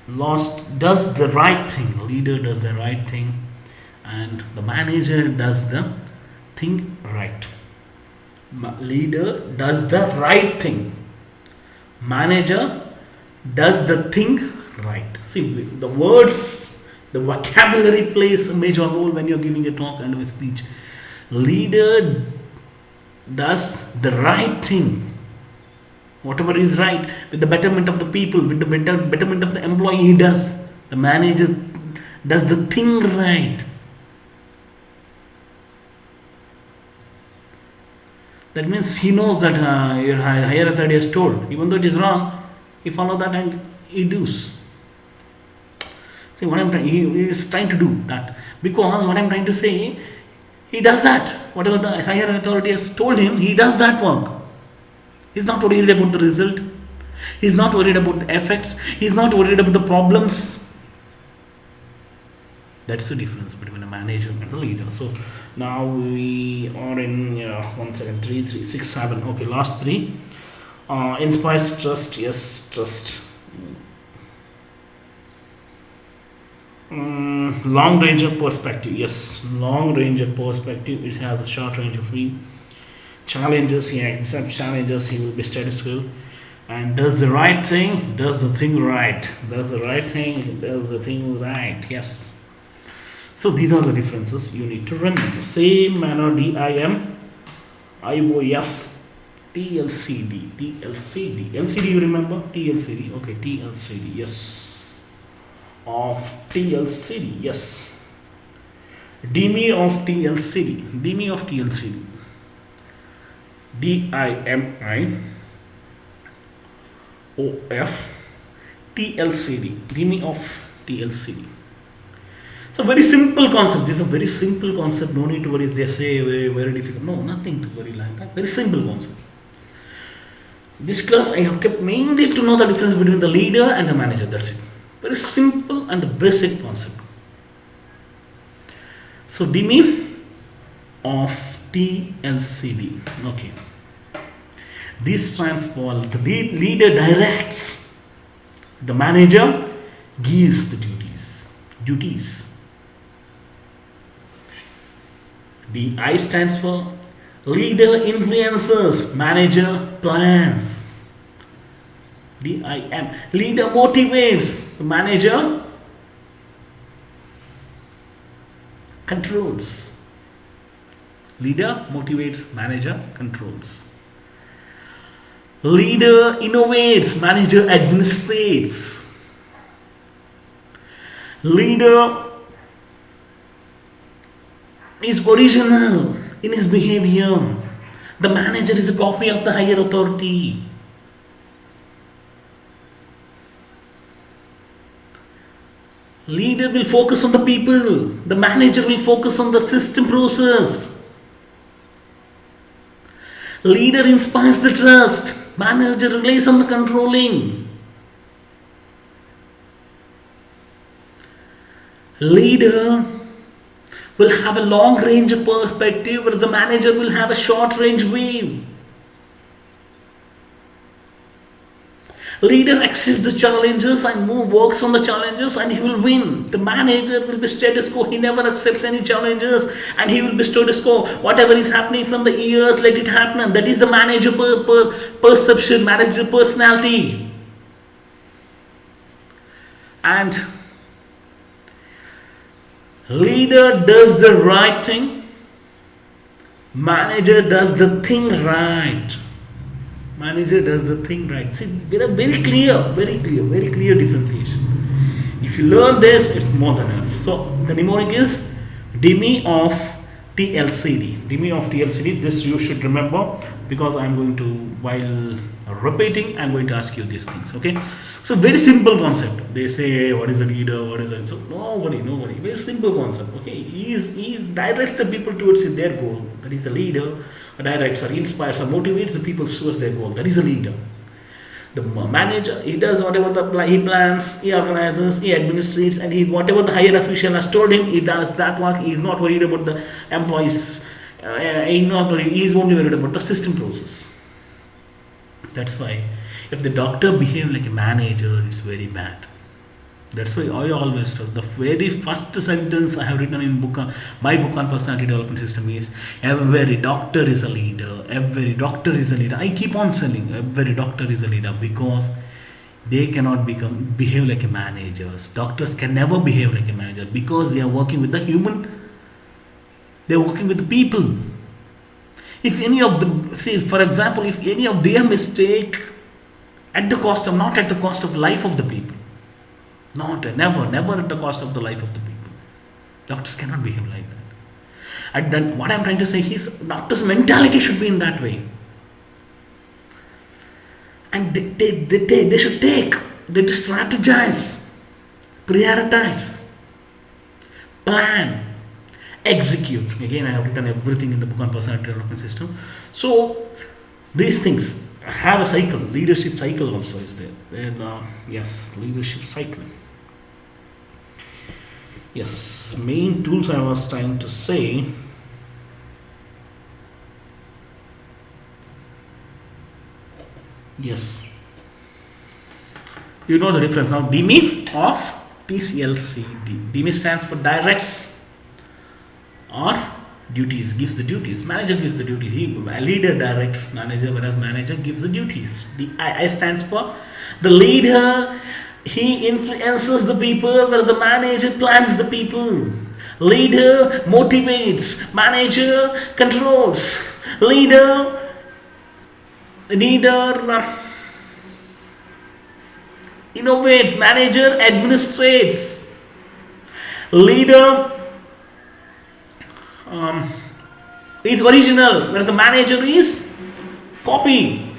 last, does the right thing. Leader does the right thing, and the manager does the thing right. Leader does the right thing. Manager does the thing right. See, the words, the vocabulary plays a major role when you're giving a talk and a speech. Leader does the right thing, whatever is right, with the betterment of the people, with the betterment of the employee. He does. The manager does the thing right. That means he knows that your higher authority has told, even though it is wrong, he follow that and he does. See what I'm trying, he is trying to do that, because what I'm trying to say, he does that. Whatever the higher authority has told him, he does that work. He's not worried about the result. He's not worried about the effects. He's not worried about the problems. That's the difference between a manager and a leader. So now we are in 3, 6, 7. Okay, last 3. Inspires trust. Yes, trust. Long range of perspective. Yes, long range of perspective. It has a short range of view. Challenges. He accepts challenges. He will be status quo. And does the right thing. Does the thing right. Does the right thing. Does the thing right. Yes. So these are the differences you need to remember. Same manner, DIM, IOF, TLCD, TLCD. LCD you remember? TLCD. Okay, TLCD. Yes. Of TLCD. Yes. DME of TLCD. DME of TLCD. DIMI OF TLCD. DME of TLCD. So very simple concept. This is a very simple concept. No need to worry. They say very difficult. No, nothing to worry like that. Very simple concept. This class I have kept mainly to know the difference between the leader and the manager. That's it. Very simple and the basic concept. So DME of TLCD. Okay. This stands for the leader directs. The manager gives the duties. The I stands for leader influences, manager plans. DIM, leader motivates, the manager controls. Leader motivates, manager controls. Leader innovates, manager administrates. Leader is original in his behavior. The manager is a copy of the higher authority. Leader will focus on the people. The manager will focus on the system process. Leader inspires the trust. Manager relies on the controlling. Leader will have a long range of perspective, whereas the manager will have a short range view. Leader accepts the challenges and works on the challenges and he will win. The manager will be status quo. He never accepts any challenges and he will be status quo. Whatever is happening from the years, let it happen. That is the manager perception, manager personality. And leader does the right thing. Manager does the thing right. Manager does the thing right. See, there are very clear differentiation. If you learn this, it's more than enough. So the mnemonic is DME of TLCD. DME of TLCD. This you should remember because I'm going to, while repeating, I'm going to ask you these things. Okay. So very simple concept. They say what is a leader, what is it? So nobody. Very simple concept. Okay. He directs the people towards their goal. That is a leader. Directs or inspires or motivates the people towards their goal. That is a leader. The manager, he does whatever he plans, he organizes, he administrates, and he whatever the higher official has told him, he does that work. He is not worried about the employees. He is only worried about the system process. That's why if the doctor behaves like a manager, it's very bad. That's why I always tell, the very first sentence I have written in my book on personality development system is, every doctor is a leader. Every doctor is a leader. I keep on selling every doctor is a leader because They cannot behave like a managers. Doctors can never behave like a manager because they are working with the human. They are working with the people. If any of the, see, for example, if any of their mistake at the cost of, not at the cost of life of the people, never at the cost of the life of the people. Doctors cannot behave like that. And then what I'm trying to say is, doctors' mentality should be in that way. And they should strategize, prioritize, plan, execute. Again, I have written everything in the book on personality development system. So these things have a cycle. Leadership cycle also is there. Then yes, leadership cycle. Yes, main tools I was trying to say. Yes, you know the difference now. DME of TCLCD. DME stands for directs or duties, gives the duties. Manager gives the duties. A leader directs manager, whereas manager gives the duties. The I stands for the leader. He influences the people, whereas the manager plans the people. Leader motivates, manager controls. Leader innovates, manager administrates. Leader is original, whereas the manager is copy.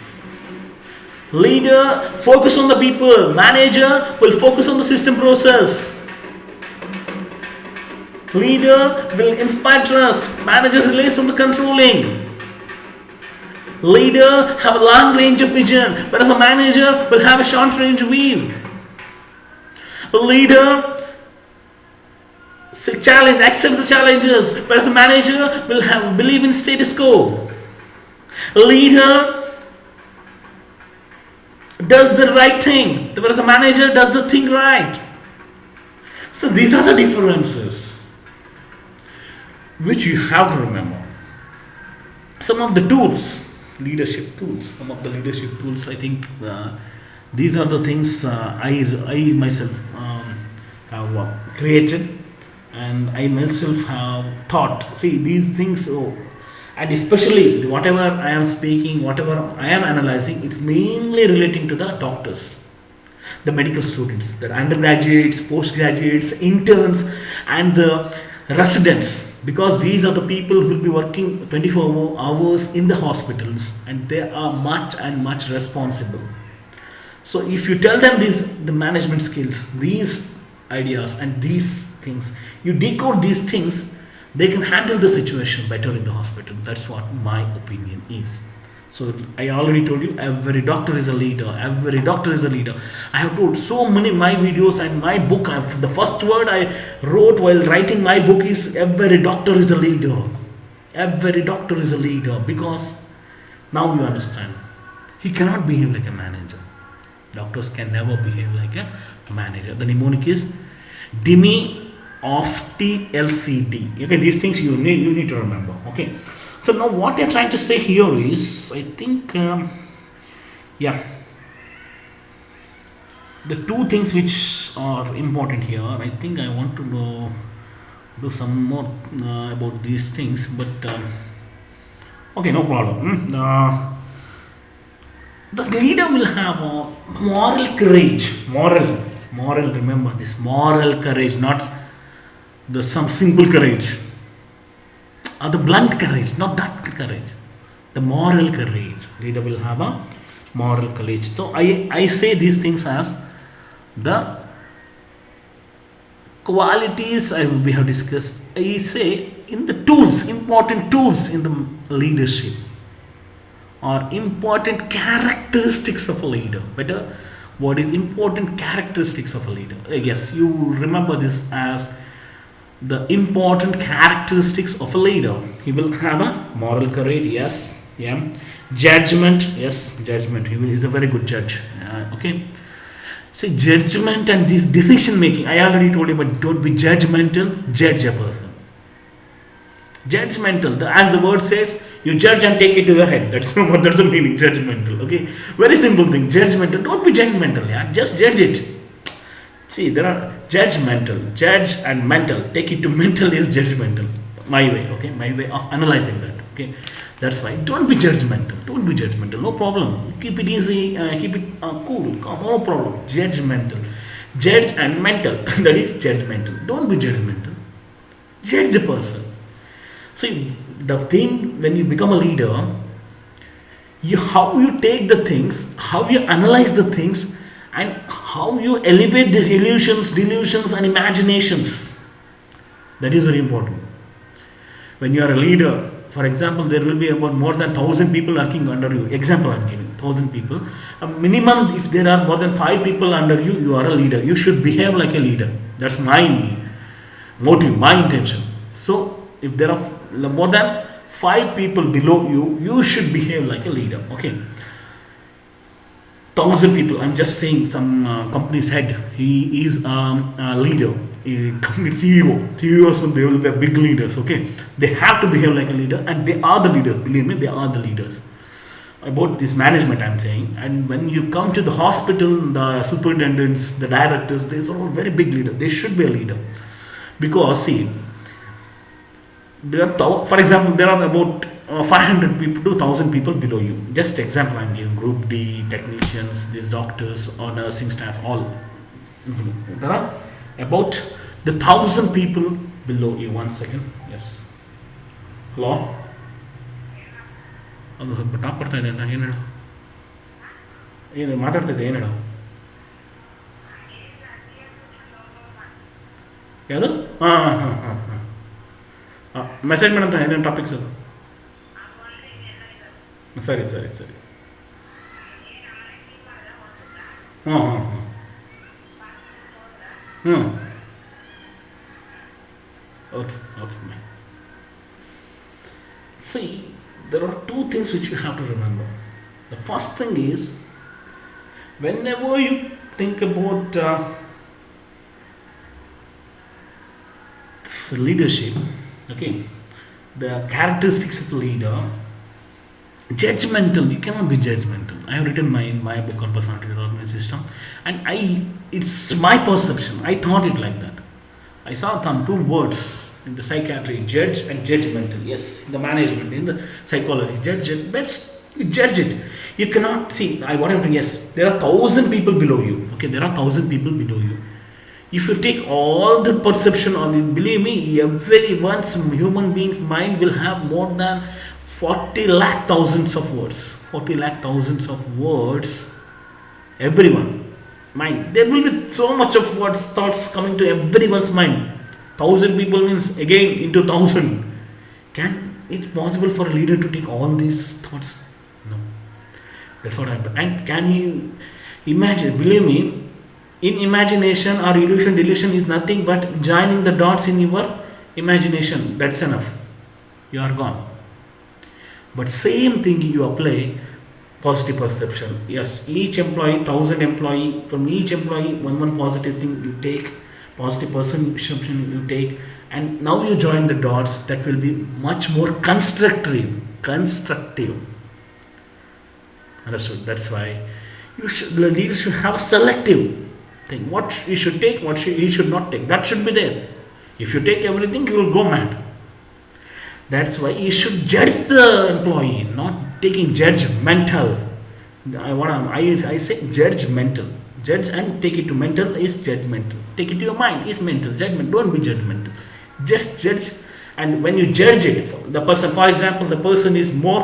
Leader focus on the people, manager will focus on the system process. Leader will inspire trust, manager relies on the controlling. Leader have a long range of vision, whereas a manager will have a short range view. A leader accepts the challenges, whereas a manager will believe in status quo. A leader does the right thing, whereas a manager does the thing right. So these are the differences which you have to remember. Some of the tools. Leadership tools. Some of the leadership tools, I think these are the things I myself have created, and I myself have thought. See, these things, and especially whatever I am speaking, whatever I am analyzing, it's mainly relating to the doctors, the medical students, the undergraduates, postgraduates, interns, and the residents. Because these are the people who will be working 24 hours in the hospitals, and they are much responsible. So if you tell them the management skills, these ideas and these things, you decode these things, they can handle the situation better in the hospital. That's what my opinion is. So I already told you, every doctor is a leader. Every doctor is a leader. I have told so many my videos and my book. The first word I wrote while writing my book is every doctor is a leader. Every doctor is a leader, because now you understand. He cannot behave like a manager. Doctors can never behave like a manager. The mnemonic is DME of TLCD. Okay, these things you need to remember. Okay. So now what they're trying to say here is, I think, the two things which are important here, I think I want to do some more about these things, but okay, no problem. The leader will have a moral courage, moral, remember this, moral courage, not some simple courage. Or the blunt courage, not that courage. The moral courage. Leader will have a moral courage. So I say these things as the qualities we have discussed. I say in the tools, important tools in the leadership, or important characteristics of a leader. Better, what is important characteristics of a leader? Yes, you remember this as the important characteristics of a leader. He will have a moral courage, yes, judgment, yes, judgment. He is a very good judge. Okay, see, judgment and this decision making. I already told you, but don't be judgmental. Judge a person. Judgmental, as the word says, You judge and take it to your head. That's what that's the meaning. Judgmental. Okay, very simple thing. Judgmental. Don't be judgmental. Yeah, just judge it. See, there are judgmental, judge and mental. Take it to mental is judgmental. My way, okay, my way of analyzing that. Okay, that's why. Don't be judgmental. Don't be judgmental. No problem. Keep it easy. Keep it cool. Calm. No problem. Judgmental, judge and mental. That is judgmental. Don't be judgmental. Judge the person. See, the thing when you become a leader, you how you take the things, how you analyze the things, and how you elevate these illusions, delusions, and imaginations. That is very important. When you are a leader, for example, there will be about more than 1,000 people working under you. Example I am giving, 1,000 people. A minimum, if there are more than 5 people under you, you are a leader. You should behave like a leader. That's my motive, my intention. So, if there are more than 5 people below you, you should behave like a leader. Okay. 1,000 people. I'm just saying some company's head. He is a leader. A company CEO. CEOs, they will be big leaders. Okay. They have to behave like a leader, and they are the leaders. Believe me, they are the leaders. About this management, I'm saying. And when you come to the hospital, the superintendents, the directors, these are all very big leaders. They should be a leader, because see, there are, for example, there are about 500 people to 1,000 people below you. Just example I'm giving. Group D, technicians, these doctors or nursing staff, all. There are about the 1,000 people below you. 1 second. Yes. Hello. ಅದು ಸ್ವಲ್ಪ top ಬರ್ತಾ ಇದೆ ಅಂತ ಏನು ಹೇಳು, ಏನು ಮಾತಾಡ್ತಿದ್ದೆ, ಏನು ಹೇಳು, ಯಾವುದು? ಹಾಂ ಹಾಂ ಹಾಂ ಹಾಂ ಹಾಂ ಮೆಸೇಜ್ ಮಾಡಂತ ಏನೇನು ಟಾಪಿಕ್ಸ್ ಅದು? ಸರಿ ಸರಿ ಸರಿ. ಹಾಂ ಹಾಂ ಹಾಂ ಹ್ಞೂ okay okay. See, there are 2 things which you have to remember. The first thing is, whenever you think about leadership, okay, the characteristics of a leader, judgmental, you cannot be judgmental. I have written in my book on personality development system, and it's my perception. I thought it like that. I saw some 2 words in the psychiatry, judge and judgmental. Yes, in the management, in the psychology, judge. Best you judge it. You cannot see. Yes, there are 1,000 people below you. Okay, there are 1,000 people below you. If you take all the perception on it, believe me, everyone's human being's mind will have more than 40 lakh thousands of words. 40 lakh thousands of words. Everyone mind. There will be so much of words, thoughts coming to everyone's mind. 1,000 people means again into 1,000. Can it possible for a leader to take all these thoughts? No. That's what happened. And can he imagine? Believe me, in imagination or illusion, delusion is nothing but joining the dots in your imagination. That's enough. You are gone. But same thing you apply positive perception. Yes, each employee, 1,000 employee, from each employee, one positive thing you take, positive perception you take, and now you join the dots. That will be much more constructive. Understood? That's why the leader should have a selective thing. What you should take, what you should not take. That should be there. If you take everything, you will go mad. That's why you should judge the employee, not taking judgmental. I say judgmental. Judge and take it to mental is judgmental. Take it to your mind is mental. Judgment. Don't be judgmental. Just judge. And when you judge it, the person, for example, the person is more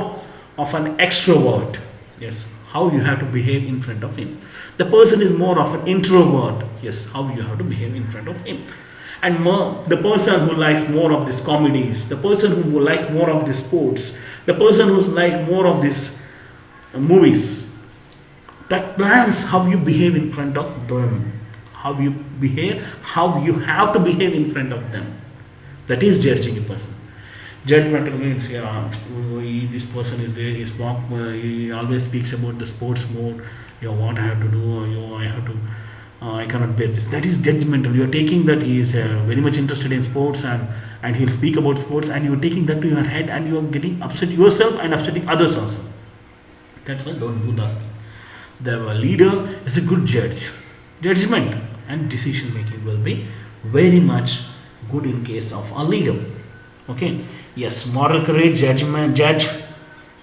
of an extrovert. Yes. How you have to behave in front of him. The person is more of an introvert. Yes. How you have to behave in front of him. And the person who likes more of these comedies, the person who likes more of the sports, the person who's like more of these movies, that plans how you behave in front of them, how you behave, how you have to behave in front of them. That is judging a person. Judgmental means, this person is there, he always speaks about the sports mode, what I have to do, I have to I cannot bear this. That is judgmental. You are taking that he is very much interested in sports, and he'll speak about sports, and you are taking that to your head, and you are getting upset yourself and upsetting others also. That's why don't do that. The leader is a good judge. Judgment and decision making will be very much good in case of a leader. Okay. Yes, moral courage, judge,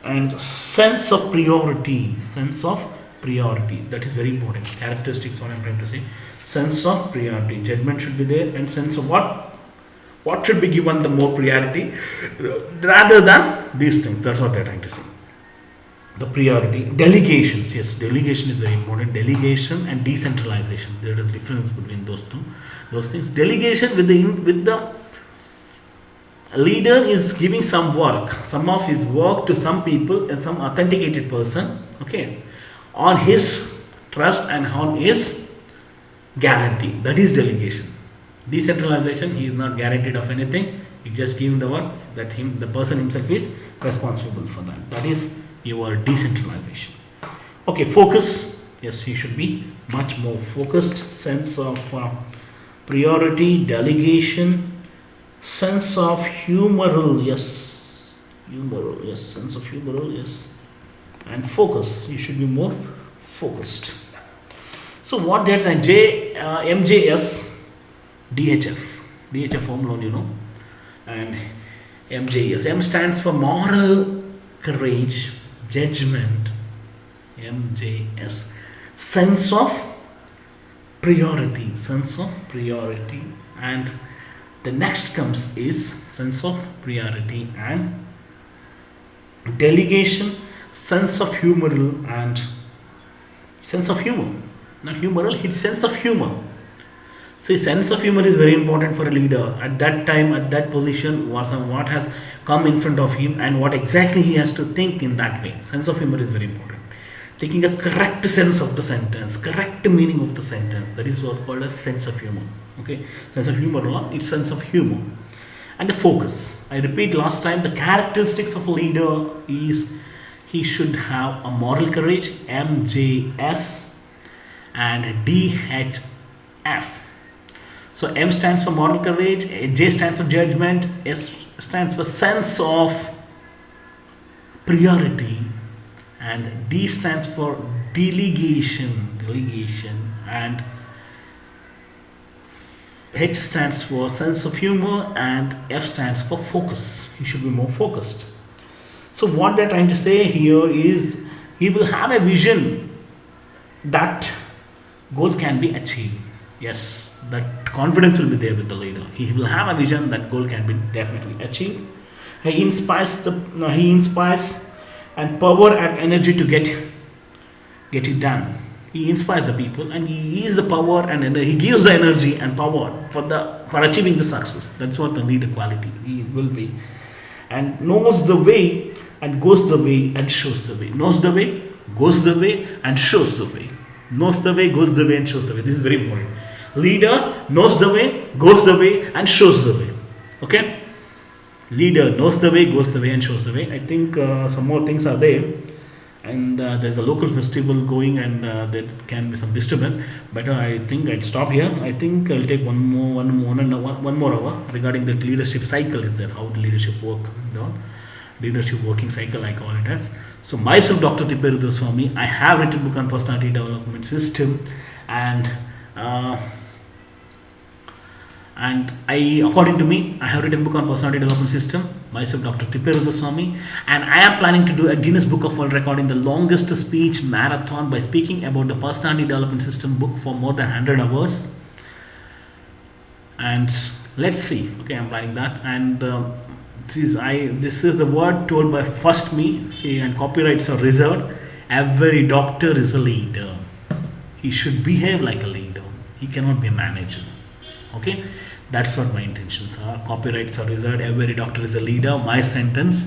and sense of priority. Sense of priority. That is very important. Characteristics. What I'm trying to say. Sense of priority. Judgment should be there, and sense of what should be given the more priority rather than these things. That's what they're trying to say. The priority. Delegations. Yes, delegation is very important. Delegation and decentralization. There is a difference between those two. Those things. Delegation with the leader is giving some of his work to some people and some authenticated person, okay, on his trust and on his guarantee. That is delegation. Decentralization, he is not guaranteed of anything. You just give him the work that the person himself is responsible for that. That is your decentralization. Okay, focus. Yes, he should be much more focused. Sense of priority, delegation, sense of humoral, yes, sense of humoral, yes, and focus. You should be more focused. So what that's a MJS, DHF home loan, and MJS. M stands for moral courage, judgment. MJS, sense of priority, and the next comes is sense of priority and delegation, sense of humor, and sense of humor. Not humoral, it's sense of humor. See, sense of humor is very important for a leader. At that time, at that position, what has come in front of him and what exactly he has to think in that way. Sense of humor is very important. Taking a correct sense of the sentence, correct meaning of the sentence. That is what called as sense of humor. Okay, sense of humor, it's sense of humor. And the focus. I repeat last time, the characteristics of a leader is he should have a moral courage, MJS, and DHF. So M stands for moral courage, J stands for judgment, S stands for sense of priority, and D stands for delegation, and H stands for sense of humor, and F stands for focus. He should be more focused. So what they're trying to say here is he will have a vision that goal can be achieved. Yes, that confidence will be there with the leader. He will have a vision that goal can be definitely achieved. He inspires and power and energy to get it done. He inspires the people, and he is the power and he gives the energy and power for achieving the success. That's what the leader quality he will be. And knows the way and goes the way and shows the way. Knows the way, goes the way, and shows the way. Knows the way, goes the way, and shows the way. This is very important. Leader knows the way, goes the way, and shows the way. Okay? Leader knows the way, goes the way, and shows the way. I think some more things are there. And there's a local festival going, and there can be some disturbance. But I think I'll stop here. I think I'll take one more hour regarding the leadership cycle. Is there how the leadership work? Leadership working cycle, I call it as. So myself, Dr. Thipperudraswamy, I have written book on personality development system, and according to me, I have written a book on personality development system, myself Dr. Thipperudraswamy, and I am planning to do a Guinness Book of World Record in the longest speech marathon by speaking about the personality development system book for more than 100 hours. And let's see, okay, I'm planning that. And this is the word told by first me, see, and copyrights are reserved. Every doctor is a leader. He should behave like a leader. He cannot be a manager. Okay, that's what my intentions are. Copyrights are reserved. Every doctor is a leader. My sentence.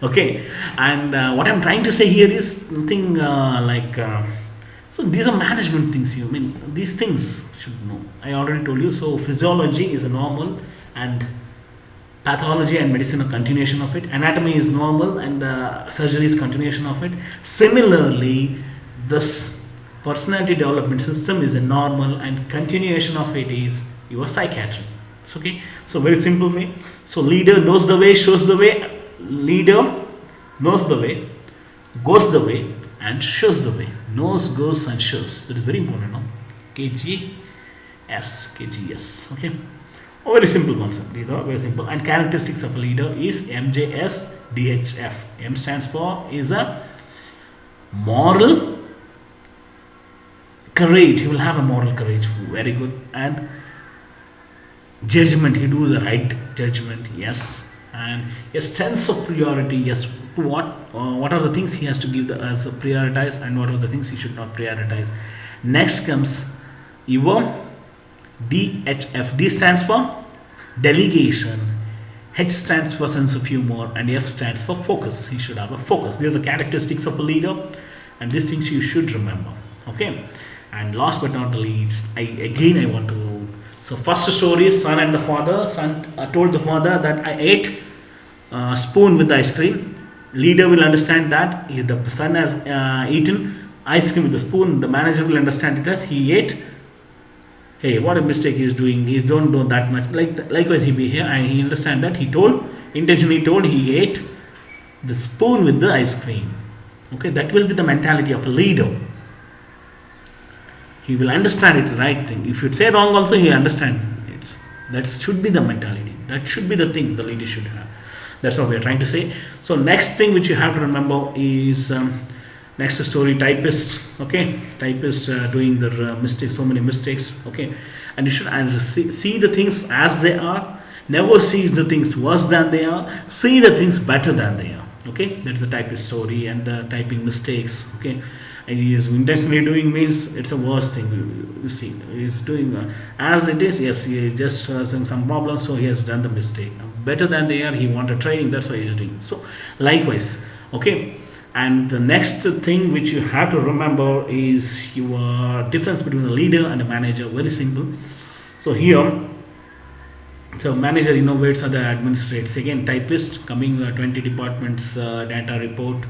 Okay, and what I'm trying to say here is nothing so these are management things. These things should know. I already told you. So physiology is a normal, and pathology and medicine a continuation of it. Anatomy is normal, and surgery is continuation of it. Similarly, this personality development system is a normal, and continuation of it is your psychiatry. So, okay, so very simple way. So leader knows the way, shows the way. Leader knows the way, goes the way, and shows the way. Knows, goes, and shows. That is very important, no? KGS. Okay. A very simple concept. These are very simple. And characteristics of a leader is MJSDHF. M stands for is a moral courage. He will have a moral courage. Very good. And judgment. He do the right judgment. Yes. And a sense of priority. Yes. What are the things he has to give as a prioritize, and what are the things he should not prioritize. Next comes your DHF. D stands for delegation, H stands for sense of humor, and F stands for focus. He should have a focus. These are the characteristics of a leader, and these things you should remember. Okay. And last but not the least, I want to. So first story is son and the father. Son told the father that I ate spoon with the ice cream. Leader will understand that the son has eaten ice cream with the spoon. The manager will understand it as he ate. Hey, what a mistake he is doing. He don't know that much. Likewise, he be here and he understand that he intentionally told he ate the spoon with the ice cream. Okay, that will be the mentality of a leader. He will understand it, the right thing. If you say wrong, also he understand it. That should be the mentality. That should be the thing the leader should have. That's what we are trying to say. So next thing which you have to remember is next story, typist. Okay, typist doing the mistakes, so many mistakes. Okay, and you should see the things as they are. Never see the things worse than they are. See the things better than they are. Okay, that's the typist story. And typing mistakes. Okay, and he is intentionally doing means it's a worst thing. You see, he is doing as it is. Yes, he is just some problems, so he has done the mistake. Better than they are, he wanted training, that's why he is doing. So likewise, okay. And the next thing which you have to remember is your difference between a leader and a manager. Very simple. So here, so manager innovates, other administrates. Again, typist coming 20 departments data report.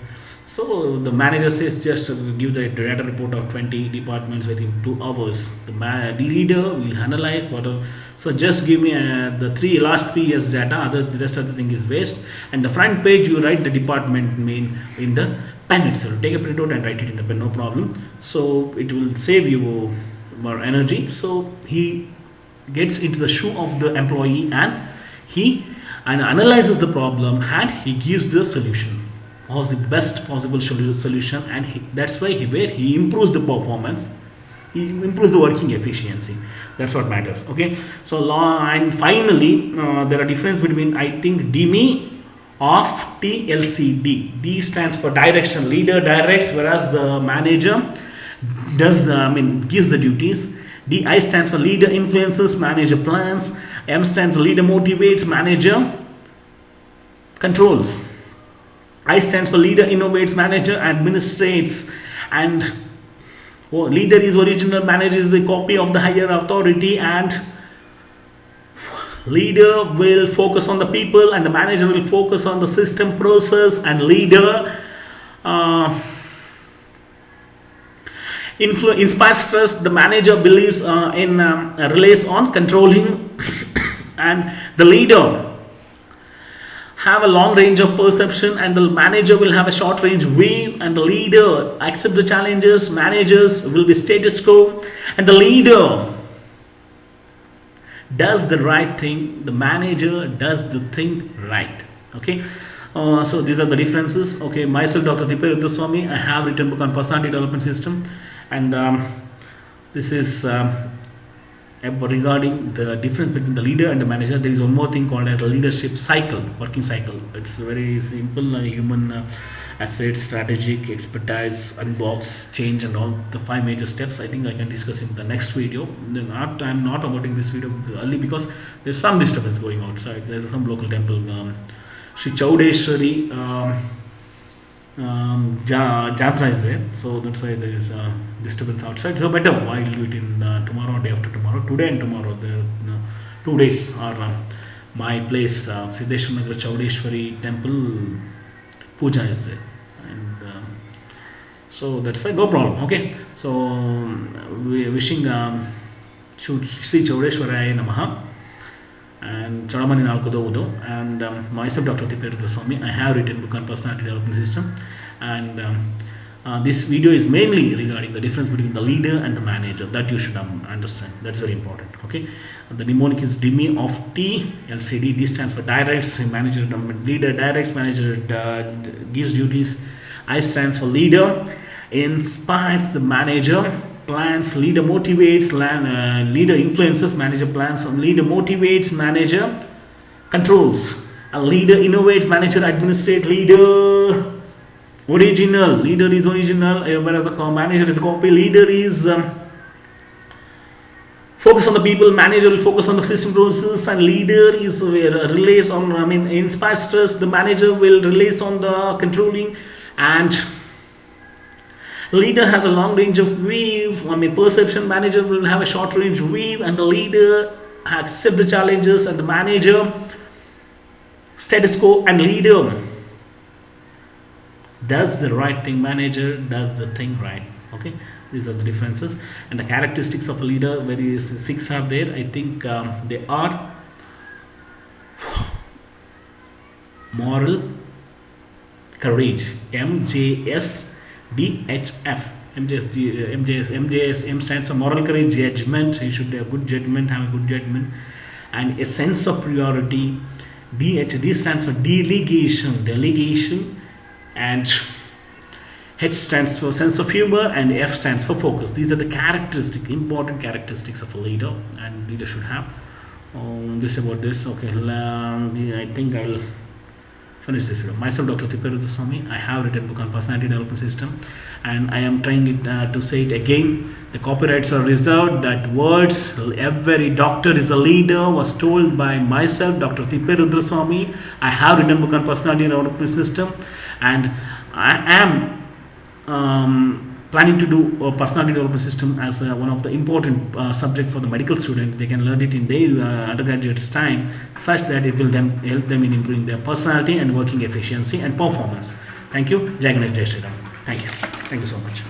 So the manager says just give the data report of 20 departments within 2 hours. The leader will analyze whatever. So just give me the last 3 years data. The rest of the thing is waste. And the front page you write the department name in the pen itself. Take a printout and write it in the pen, no problem. So it will save you more energy. So he gets into the shoe of the employee and he analyzes the problem and he gives the solution. Was the best possible solution, and that's why he improves the performance, he improves the working efficiency. That's what matters. Okay, so and finally there are difference between, I think, DME of TLCD. D stands for direction. Leader directs, whereas the manager does gives the duties. DI stands for leader influences, manager plans. M stands for leader motivates, manager controls. I stands for leader innovates, manager administrates. And leader is original, manager is the copy of the higher authority, and leader will focus on the people and the manager will focus on the system process. And leader inspires trust, the manager believes in relies on controlling and the leader have a long range of perception and the manager will have a short range view. And the leader accept the challenges, managers will be status quo, and the leader does the right thing, the manager does the thing right. Okay, so these are the differences. Okay, myself Dr. Thipperudraswamy, I have written book on personality development system, and this is regarding the difference between the leader and the manager. There is one more thing called as the leadership cycle, working cycle. It's very simple. Human assets, strategic, expertise, unbox, change, and all the 5 major steps. I think I can discuss in the next video. I'm not avoiding this video early because there's some disturbance going outside. There's some local temple, Sri Chaudeshwari Jatra is there, so that's why there is disturbance outside. So better I'll do it in tomorrow, day after tomorrow, today and tomorrow. There 2 days are my place, Siddheshwar Nagar Chaudeshwari temple puja is there, and So that's fine, no problem. Okay. So we wishing Sri Chaudeshwaraya Namaha and Charamani Nalkudo Udo and myself Dr. Thipperudraswamy. I have written book on personality development system, and this video is mainly regarding the difference between the leader and the manager, that you should understand. That's very important. Okay. The mnemonic is DIMI of T LCD. D stands for directs manager, leader directs, manager gives duties. I stands for leader, inspires the manager, plans, leader motivates, leader influences, manager plans, leader motivates, manager controls. A leader innovates, manager administrates, leader original, leader is original, whereas the manager is copy. Leader is focus on the people, manager will focus on the system process, and leader is relays on, inspires trust, the manager will relays on the controlling, and leader has a long range of view, perception, manager will have a short range view, and the leader accepts the challenges, and the manager status quo, and leader does the right thing, manager does the thing right. Okay, these are the differences. And the characteristics of a leader, very 6 are there. I think they are moral courage, MJSDHF. M stands for moral courage, judgment. You should have good judgment, have a good judgment, and a sense of priority. D stands for delegation, and H stands for sense of humor, and F stands for focus. These are the important characteristics of a leader, and leader should have. This about this. Okay, I think I will finish this video. Myself, Dr. Thipperudraswamy. I have written a book on personality development system, and I am trying it to say it again. The copyrights are reserved. That words, every doctor is a leader, was told by myself, Dr. Thipperudraswamy. I have written a book on personality development system, and I am planning to do a personality development system as one of the important subject for the medical student. They can learn it in their undergraduate time, such that it will help them in improving their personality and working efficiency and performance. Thank you. Jai Ganesh, Jai Shri Ram. Thank you so much.